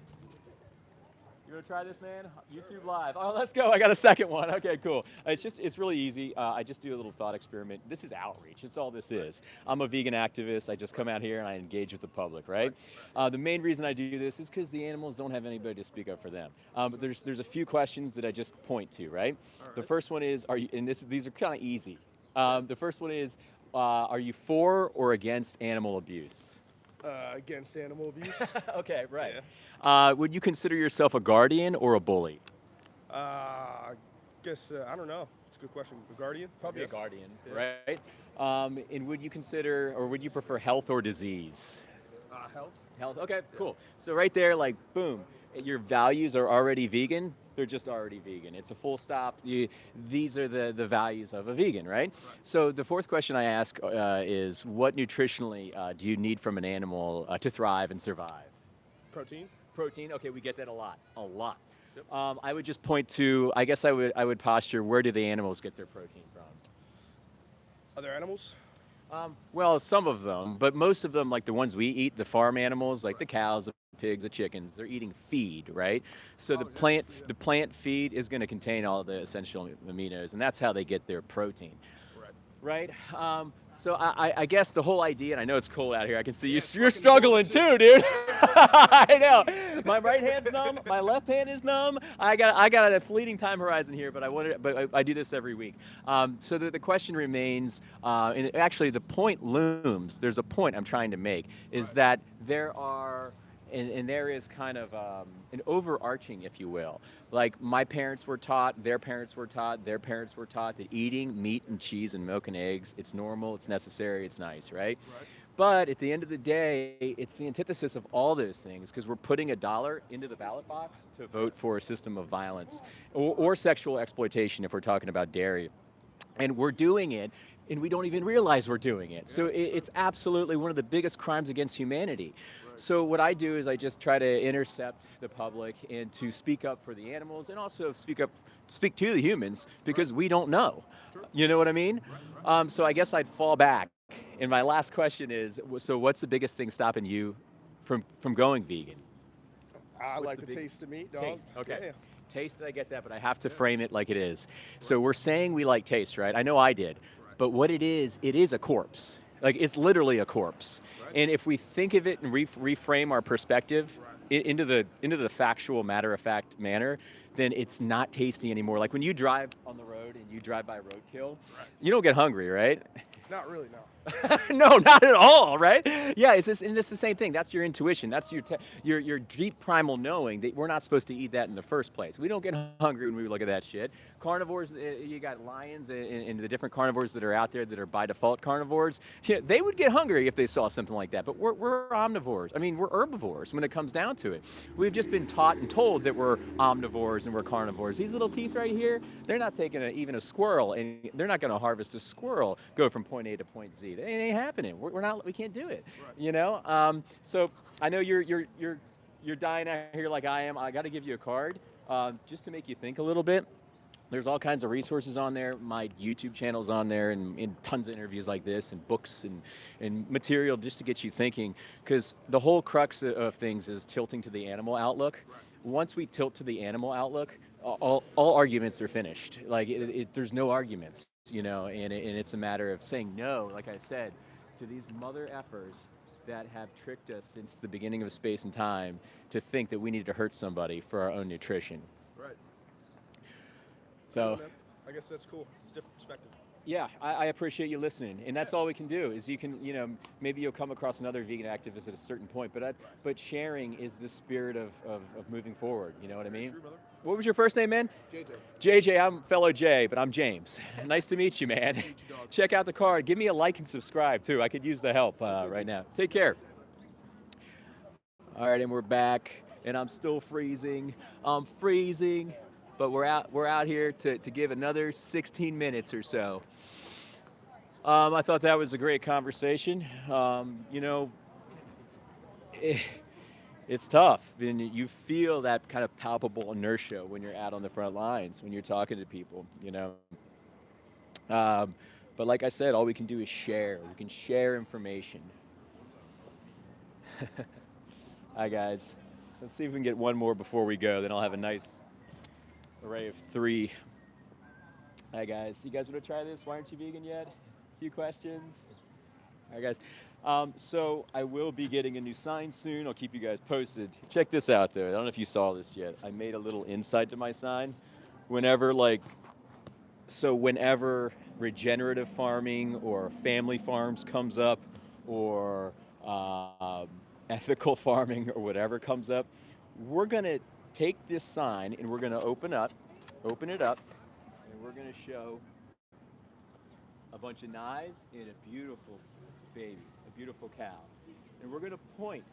Speaker 1: You want to try this, man? YouTube Live. Oh, let's go. I got a second one. Okay, cool. It's really easy. I just do a little thought experiment. This is outreach. It's all this is. I'm a vegan activist. I just come out here and I engage with the public, right? The main reason I do this is because the animals don't have anybody to speak up for them. But there's a few questions that I just point to, right? The first one is, these are kind of easy. The first one is, are you for or against animal abuse?
Speaker 4: Against animal abuse.
Speaker 1: Okay, right.
Speaker 4: Yeah.
Speaker 1: Would you consider yourself a guardian or a bully?
Speaker 4: Guess I don't know. It's a good question. A guardian?
Speaker 1: Probably a
Speaker 4: Yes.
Speaker 1: guardian,
Speaker 4: Yeah.
Speaker 1: right? And would you consider, or would you prefer health or disease?
Speaker 4: Health.
Speaker 1: Health, okay, cool. So right there, like, boom, your values are already vegan. They're just already vegan. It's a full stop. These are the values of a vegan, right? So the fourth question I ask is, what nutritionally do you need from an animal to thrive and survive?
Speaker 4: Protein.
Speaker 1: Protein, okay, we get that a lot.
Speaker 4: Yep.
Speaker 1: I would just point to, I guess I would posture, where do the animals get their protein from?
Speaker 4: Other animals.
Speaker 1: Well, some of them, but most of them, like the ones we eat, the farm animals, like the cows, the pigs, the chickens, they're eating feed, right? So the plant feed is going to contain all the essential aminos, and that's how they get their protein, right? So I guess the whole idea, and I know it's cold out here. I can see you're struggling too, dude. I know. My right hand's numb. My left hand is numb. I got a fleeting time horizon here, but I do this every week. So the question remains, and actually the point looms. There's a point I'm trying to make, is that there are. And there is kind of an overarching, if you will. Like my parents were taught, their parents were taught, their parents were taught that eating meat and cheese and milk and eggs, it's normal, it's necessary, it's nice, right? But at the end of the day, it's the antithesis of all those things, because we're putting $1 into the ballot box to vote for a system of violence or sexual exploitation if we're talking about dairy. And we're doing it, and we don't even realize we're doing it. So it's absolutely one of the biggest crimes against humanity. So what I do is I just try to intercept the public and to speak up for the animals, and also speak to the humans, because we don't know. You know what I mean? So I guess I'd fall back. And my last question is, so what's the biggest thing stopping you from going vegan?
Speaker 4: I
Speaker 1: What's
Speaker 4: like
Speaker 1: the
Speaker 4: the
Speaker 1: big-
Speaker 4: taste of meat, dog.
Speaker 1: Taste, okay.
Speaker 4: Yeah.
Speaker 1: Taste, I get that, but I have to frame it like it is. So we're saying we like taste, right? I know I did. But what it is a corpse. Like, it's literally a corpse. And if we think of it and reframe our perspective into the factual, matter-of-fact manner, then it's not tasty anymore. Like when you drive on the road and you drive by roadkill, you don't get hungry, right?
Speaker 4: Not really, no.
Speaker 1: No, not at all, right? Yeah, and it's the same thing. That's your intuition. That's your deep primal knowing that we're not supposed to eat that in the first place. We don't get hungry when we look at that shit. Carnivores, you got lions and the different carnivores that are out there that are by default carnivores. Yeah, they would get hungry if they saw something like that. But we're omnivores. I mean, we're herbivores when it comes down to it. We've just been taught and told that we're omnivores and we're carnivores. These little teeth right here, they're not taking even a squirrel, and they're not going to harvest a squirrel, go from point A to point Z. It ain't happening. We're not. We can't do it.
Speaker 4: Right.
Speaker 1: You know. So I know you're dying out here like I am. I got to give you a card, just to make you think a little bit. There's all kinds of resources on there. My YouTube channel's on there, and tons of interviews like this, and books and material just to get you thinking. Because the whole crux of things is tilting to the animal outlook.
Speaker 4: Right.
Speaker 1: Once we tilt to the animal outlook, all arguments are finished. Like there's no arguments, you know, and it's a matter of saying no, like I said, to these mother effers that have tricked us since the beginning of space and time to think that we need to hurt somebody for our own nutrition.
Speaker 4: Right.
Speaker 1: So.
Speaker 4: Yeah, man. I guess that's cool. It's a different perspective.
Speaker 1: Yeah, I appreciate you listening, and that's all we can do. Is you can, you know, maybe you'll come across another vegan activist at a certain point, but sharing is the spirit of moving forward. You know what I mean?
Speaker 4: True, brother.
Speaker 1: What was your first name, man?
Speaker 4: JJ.
Speaker 1: JJ, I'm fellow Jay, but I'm James. Nice to meet you, man.
Speaker 4: Meet you, dog.
Speaker 1: Check out the card. Give me a like and subscribe too. I could use the help right now. Take care. All right, and we're back, and I'm still freezing. I'm freezing. But we're out here to give another 16 minutes or so. I thought that was a great conversation. You know, it's tough, and you feel that kind of palpable inertia when you're out on the front lines, when you're talking to people, you know. But like I said, all we can do is share. We can share information. Hi, guys. Let's see if we can get one more before we go, then I'll have a nice array of 3. Hi guys, you guys want to try this? Why aren't you vegan yet? A few questions. All right guys, so I will be getting a new sign soon. I'll keep you guys posted. Check this out though. I don't know if you saw this yet. I made a little inside to my sign. Whenever regenerative farming or family farms comes up, or ethical farming or whatever comes up, we're gonna take this sign and we're going to open it up, and we're going to show a bunch of knives and a beautiful baby, a beautiful cow. And we're going to point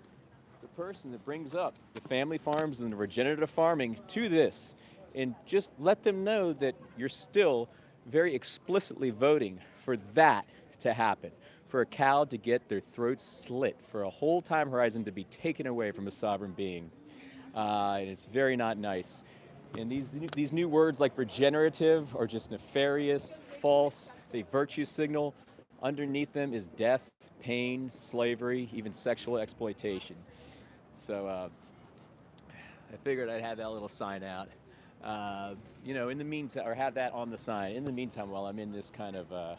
Speaker 1: the person that brings up the family farms and the regenerative farming to this, and just let them know that you're still very explicitly voting for that to happen, for a cow to get their throats slit, for a whole time horizon to be taken away from a sovereign being. And it's very not nice. And these new words like regenerative are just nefarious, false. They virtue signal. Underneath them is death, pain, slavery, even sexual exploitation. So I figured I'd have that little sign out. You know, in the meantime, or have that on the sign. In the meantime, while I'm in this kind of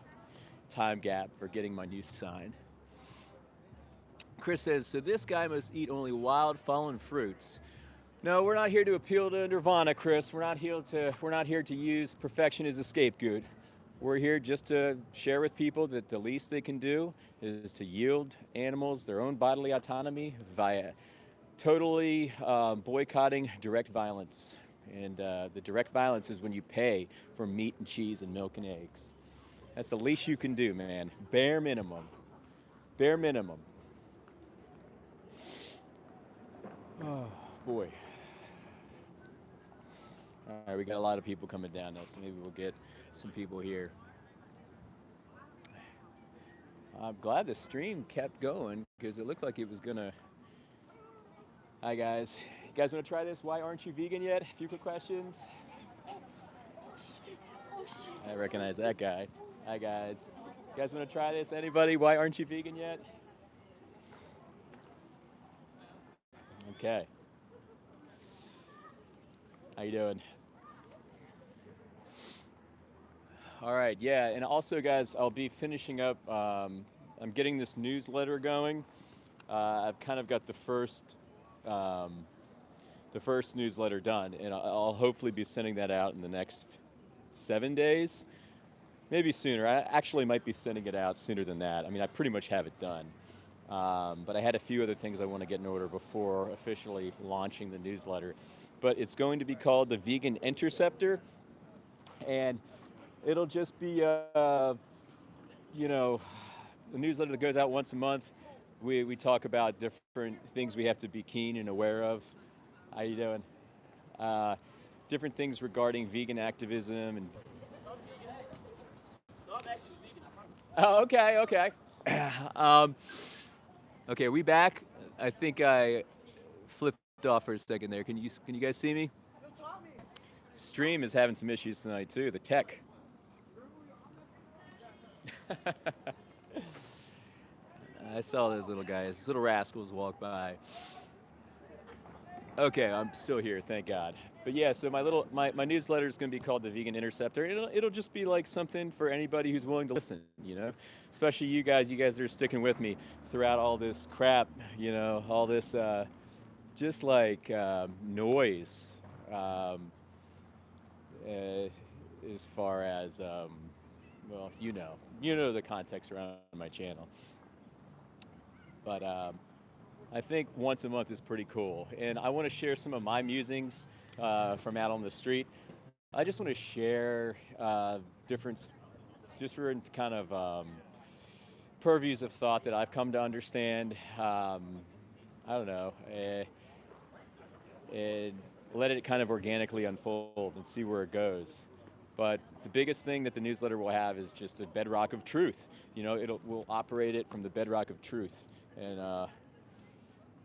Speaker 1: time gap for getting my new sign. Chris says, so this guy must eat only wild fallen fruits. No, we're not here to appeal to nirvana, Chris. We're not here to use perfection as a scapegoat. We're here just to share with people that the least they can do is to yield animals their own bodily autonomy via totally boycotting direct violence. And the direct violence is when you pay for meat and cheese and milk and eggs. That's the least you can do, man. Bare minimum. Bare minimum. Oh, boy. All right, we got a lot of people coming down now, so maybe we'll get some people here. I'm glad the stream kept going because it looked like it was gonna. Hi guys, you guys want to try this? Why aren't you vegan yet? A few quick questions. I recognize that guy. Hi guys, you guys want to try this? Anybody? Why aren't you vegan yet? Okay. How you doing? All right, yeah, and also, guys, I'll be finishing up. I'm getting this newsletter going. I've kind of got the first newsletter done, and I'll hopefully be sending that out in the next 7 days. maybe sooner. I actually might be sending it out sooner than that. I mean, I pretty much have it done. But I had a few other things I want to get in order before officially launching the newsletter. But it's going to be called the Vegan Interceptor, and it'll just be, you know, the newsletter that goes out once a month. We talk about different things we have to be keen and aware of. How you doing? Different things regarding vegan activism and. Oh, okay, okay. Okay, are we back? I think I flipped off for a second there. Can you guys see me? Stream is having some issues tonight too. The tech. I saw those little guys, those little rascals walk by. Okay, I'm still here, thank God. But yeah, so my newsletter is going to be called the Vegan Interceptor. It'll just be like something for anybody who's willing to listen, you know, especially you guys. You guys are sticking with me throughout all this crap, you know, all this just like noise, as far as well, you know the context around my channel. But I think once a month is pretty cool. And I want to share some of my musings from out on the street. I just want to share different kind of purviews of thought that I've come to understand. I don't know, and let it kind of organically unfold and see where it goes. But the biggest thing that the newsletter will have is just a bedrock of truth. You know, we'll operate it from the bedrock of truth. And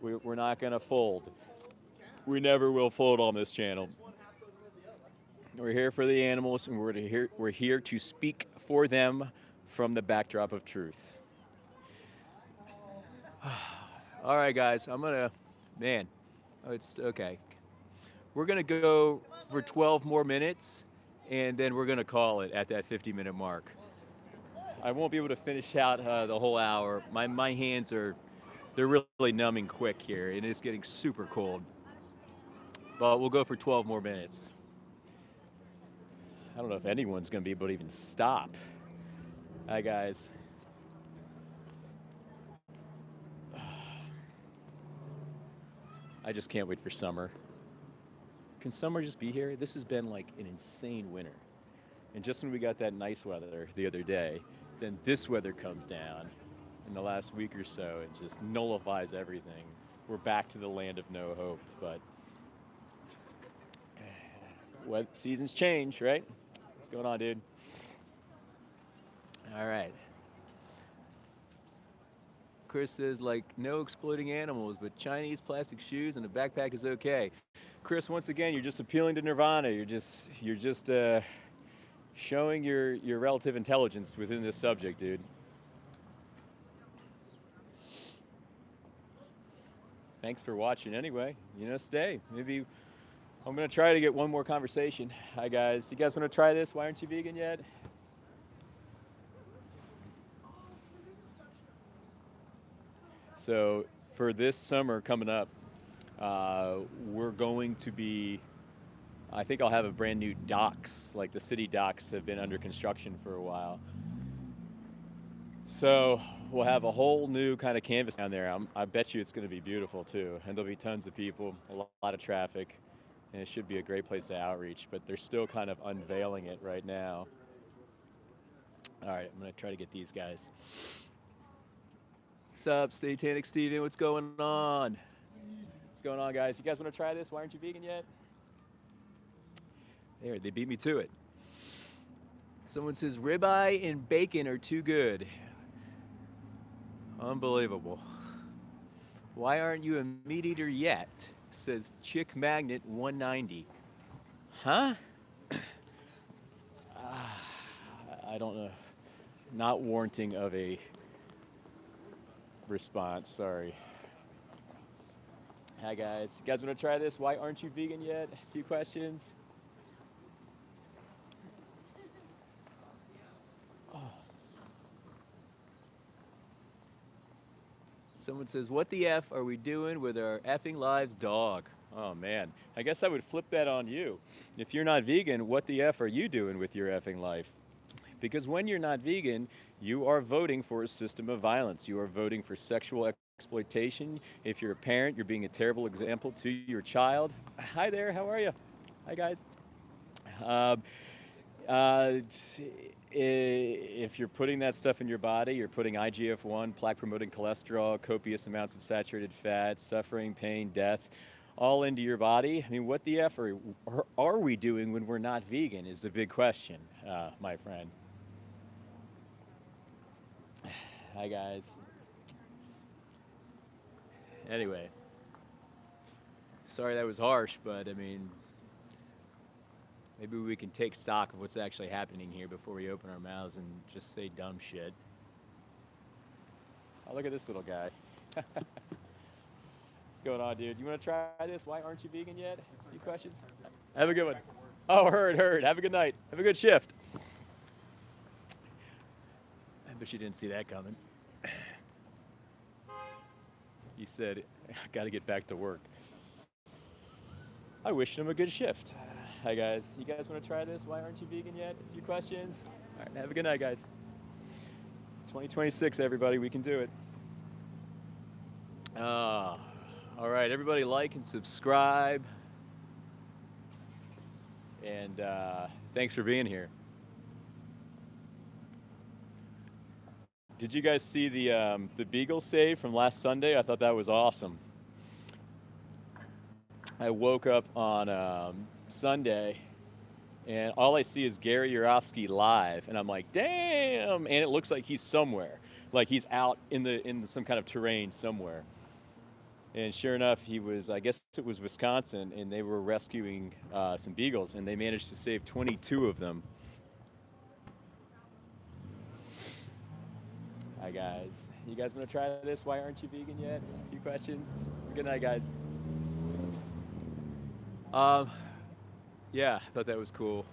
Speaker 1: we're not gonna fold. We never will fold on this channel. We're here for the animals, and we're here to speak for them from the backdrop of truth. All right, guys, it's okay. We're gonna go for 12 more minutes, and then we're gonna call it at that 50-minute mark. I won't be able to finish out the whole hour. My hands they're really numbing quick here, and it's getting super cold. But we'll go for 12 more minutes. I don't know if anyone's gonna be able to even stop. Hi, guys. I just can't wait for summer. Can summer just be here? This has been like an insane winter. And just when we got that nice weather the other day, then this weather comes down in the last week or so and just nullifies everything. We're back to the land of no hope, but what seasons change, right? What's going on, dude? All right. Chris says, like, no exploiting animals, but Chinese plastic shoes and a backpack is okay. Chris, once again, you're just appealing to nirvana. You're just showing your relative intelligence within this subject, dude. Thanks for watching anyway. You know, stay. Maybe I'm gonna try to get one more conversation. Hi guys, you guys wanna try this? Why aren't you vegan yet? So for this summer coming up, we're going to be, I think I'll have a brand new docks, like the city docks have been under construction for a while. So we'll have a whole new kind of canvas down there. I bet you it's gonna be beautiful too. And there'll be tons of people, a lot of traffic, and it should be a great place to outreach, but they're still kind of unveiling it right now. All right, I'm gonna try to get these guys. What's up, Satanic Steven? What's going on? What's going on, guys? You guys want to try this? Why aren't you vegan yet? There, they beat me to it. Someone says ribeye and bacon are too good. Unbelievable. Why aren't you a meat eater yet? Says Chick Magnet 190. Huh? I don't know. Not warranting of a response, sorry. Hi guys, you guys want to try this? Why aren't you vegan yet? A few questions. Oh. Someone says, what the F are we doing with our effing lives dog? Oh man, I guess I would flip that on you. If you're not vegan, what the F are you doing with your effing life? Because when you're not vegan, you are voting for a system of violence. You are voting for sexual exploitation. If you're a parent, you're being a terrible example to your child. Hi there, how are you? Hi, guys. Um, uh, if you're putting that stuff in your body, you're putting IGF-1, plaque-promoting cholesterol, copious amounts of saturated fat, suffering, pain, death, all into your body. I mean, what the F are we doing when we're not vegan is the big question, my friend. Hi, guys. Anyway, sorry that was harsh, but I mean, maybe we can take stock of what's actually happening here before we open our mouths and just say dumb shit. Oh, look at this little guy. What's going on, dude? You want to try this? Why aren't you vegan yet? A few questions? Have a good one. Oh, heard. Have a good night. Have a good shift. I bet you didn't see that coming. He said, I got to get back to work. I wish him a good shift. Hi, guys. You guys want to try this? Why aren't you vegan yet? A few questions? All right, have a good night, guys. 2026, everybody. We can do it. All right, everybody like and subscribe. And thanks for being here. Did you guys see the Beagle save from last Sunday? I thought that was awesome. I woke up on Sunday, and all I see is Gary Yourofsky live, and I'm like, damn! And it looks like he's somewhere, like he's out in some kind of terrain somewhere. And sure enough, he was. I guess it was Wisconsin, and they were rescuing some beagles, and they managed to save 22 of them. Hi, guys. You guys want to try this? Why aren't you vegan yet? A few questions. Good night, guys. Yeah, I thought that was cool.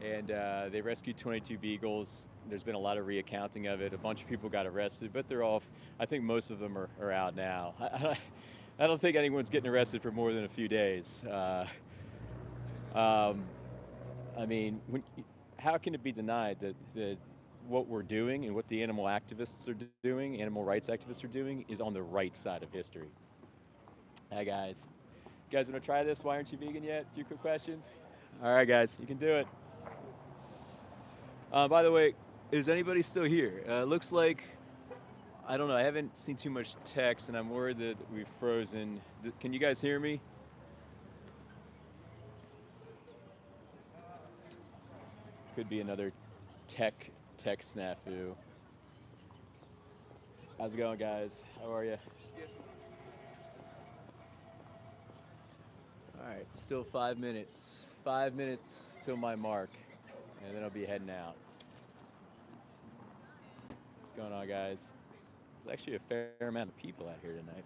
Speaker 1: And they rescued 22 beagles. There's been a lot of reaccounting of it. A bunch of people got arrested, but they're all, I think most of them are out now. I don't think anyone's getting arrested for more than a few days. I mean, how can it be denied that what we're doing and what the animal activists are doing, animal rights activists are doing, is on the right side of history? Hi, guys. You guys want to try this? Why aren't you vegan yet? A few quick questions. All right, guys, you can do it. By the way, is anybody still here? Looks like, I don't know, I haven't seen too much text, and I'm worried that we've frozen. Can you guys hear me? Could be another tech snafu. How's it going, guys? How are you? All right, still 5 minutes. 5 minutes till my mark, and then I'll be heading out. What's going on, guys? There's actually a fair amount of people out here tonight.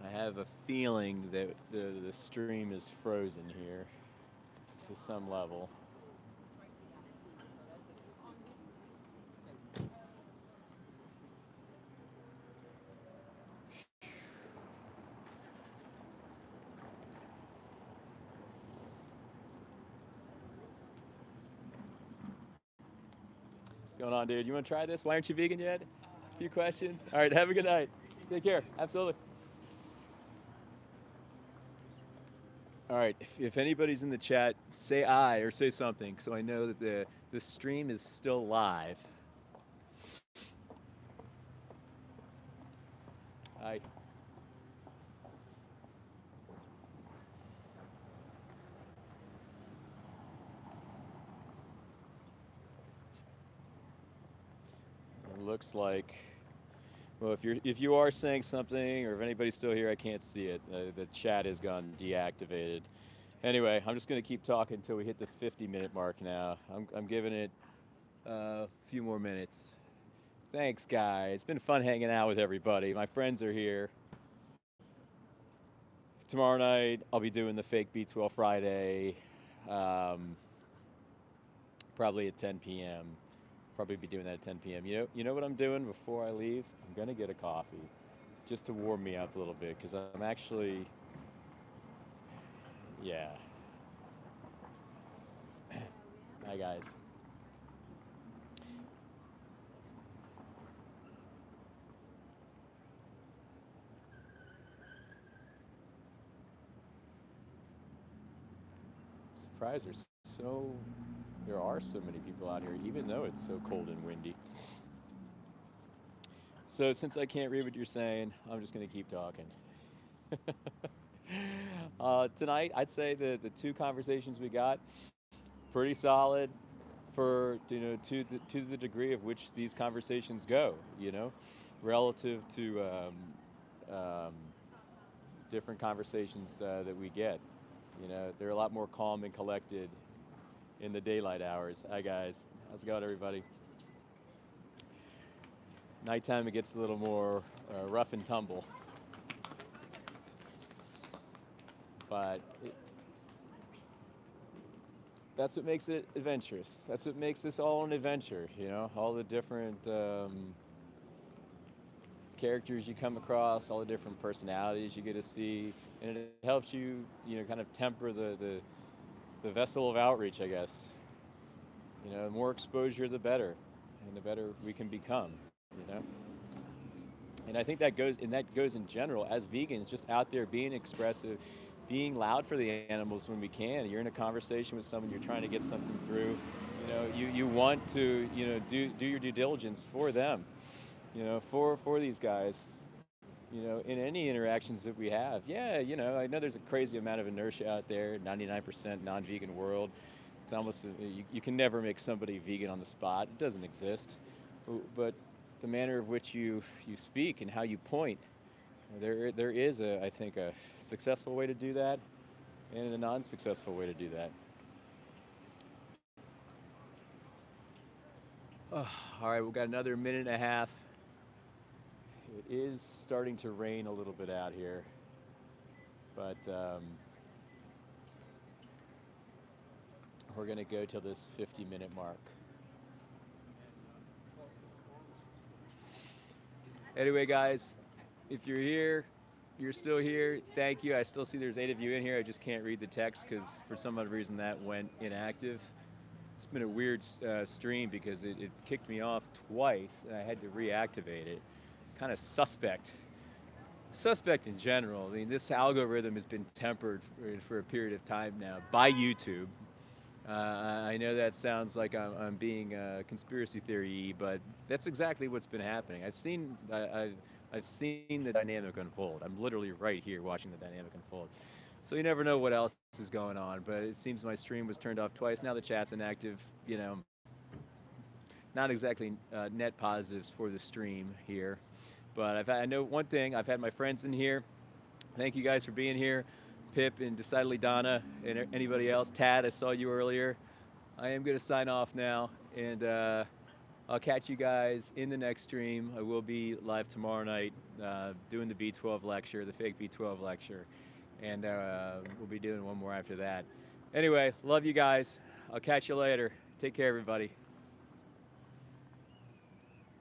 Speaker 1: I have a feeling that the stream is frozen here to some level. What's going on, dude? You want to try this? Why aren't you vegan yet? A few questions? All right, have a good night. Take care. Absolutely. All right, if anybody's in the chat, say aye or say something so I know that the stream is still live. Aye. It looks like, well, if you are saying something, or if anybody's still here, I can't see it. The chat has gone deactivated. Anyway, I'm just going to keep talking until we hit the 50-minute mark now. I'm giving it a few more minutes. Thanks, guys. It's been fun hanging out with everybody. My friends are here. Tomorrow night, I'll be doing the fake B12 Friday, probably at 10 p.m. Probably be doing that at 10 p.m. You know what I'm doing before I leave? I'm gonna get a coffee, just to warm me up a little bit, because I'm actually, yeah. Bye, guys. Surprised there are so many people out here, even though it's so cold and windy. So since I can't read what you're saying, I'm just gonna keep talking. Tonight, I'd say the two conversations we got pretty solid for to the degree of which these conversations go. Relative to um, different conversations that we get. They're a lot more calm and collected in the daylight hours. Hi guys, how's it going, everybody? Nighttime it gets a little more rough and tumble, but that's what makes it adventurous. That's what makes this all an adventure. All the different characters you come across, all the different personalities you get to see, and it helps you, kind of temper the vessel of outreach, I guess. The more exposure, the better, and the better we can become. And I think that goes in general as vegans, just out there being expressive, being loud for the animals when we can. You're in a conversation with someone, you're trying to get something through. You want to, do your due diligence for them. For these guys, in any interactions that we have. Yeah, I know there's a crazy amount of inertia out there, 99% non-vegan world. It's almost, you can never make somebody vegan on the spot. It doesn't exist. But the manner of which you speak and how you point, there is, I think, a successful way to do that and a non-successful way to do that. All right, we've got another minute and a half. It is starting to rain a little bit out here, but we're going to go till this 50-minute mark. Anyway, guys, if you're here, you're still here, thank you. I still see there's 8 of you in here. I just can't read the text because for some odd reason that went inactive. It's been a weird stream because it kicked me off twice and I had to reactivate it. Kind of suspect in general. I mean, this algorithm has been tempered for a period of time now by YouTube. I know that sounds like I'm being conspiracy theory, but that's exactly what's been happening. I've seen the dynamic unfold. I'm literally right here watching the dynamic unfold. So you never know what else is going on, but it seems my stream was turned off twice. Now the chat's inactive. Not exactly net positives for the stream here. But I know one thing, I've had my friends in here. Thank you guys for being here. Pip and decidedly Donna and anybody else. Tad, I saw you earlier. I am gonna sign off now and I'll catch you guys in the next stream. I will be live tomorrow night doing the B12 lecture, the fake B12 lecture. And we'll be doing one more after that. Anyway, love you guys. I'll catch you later. Take care, everybody.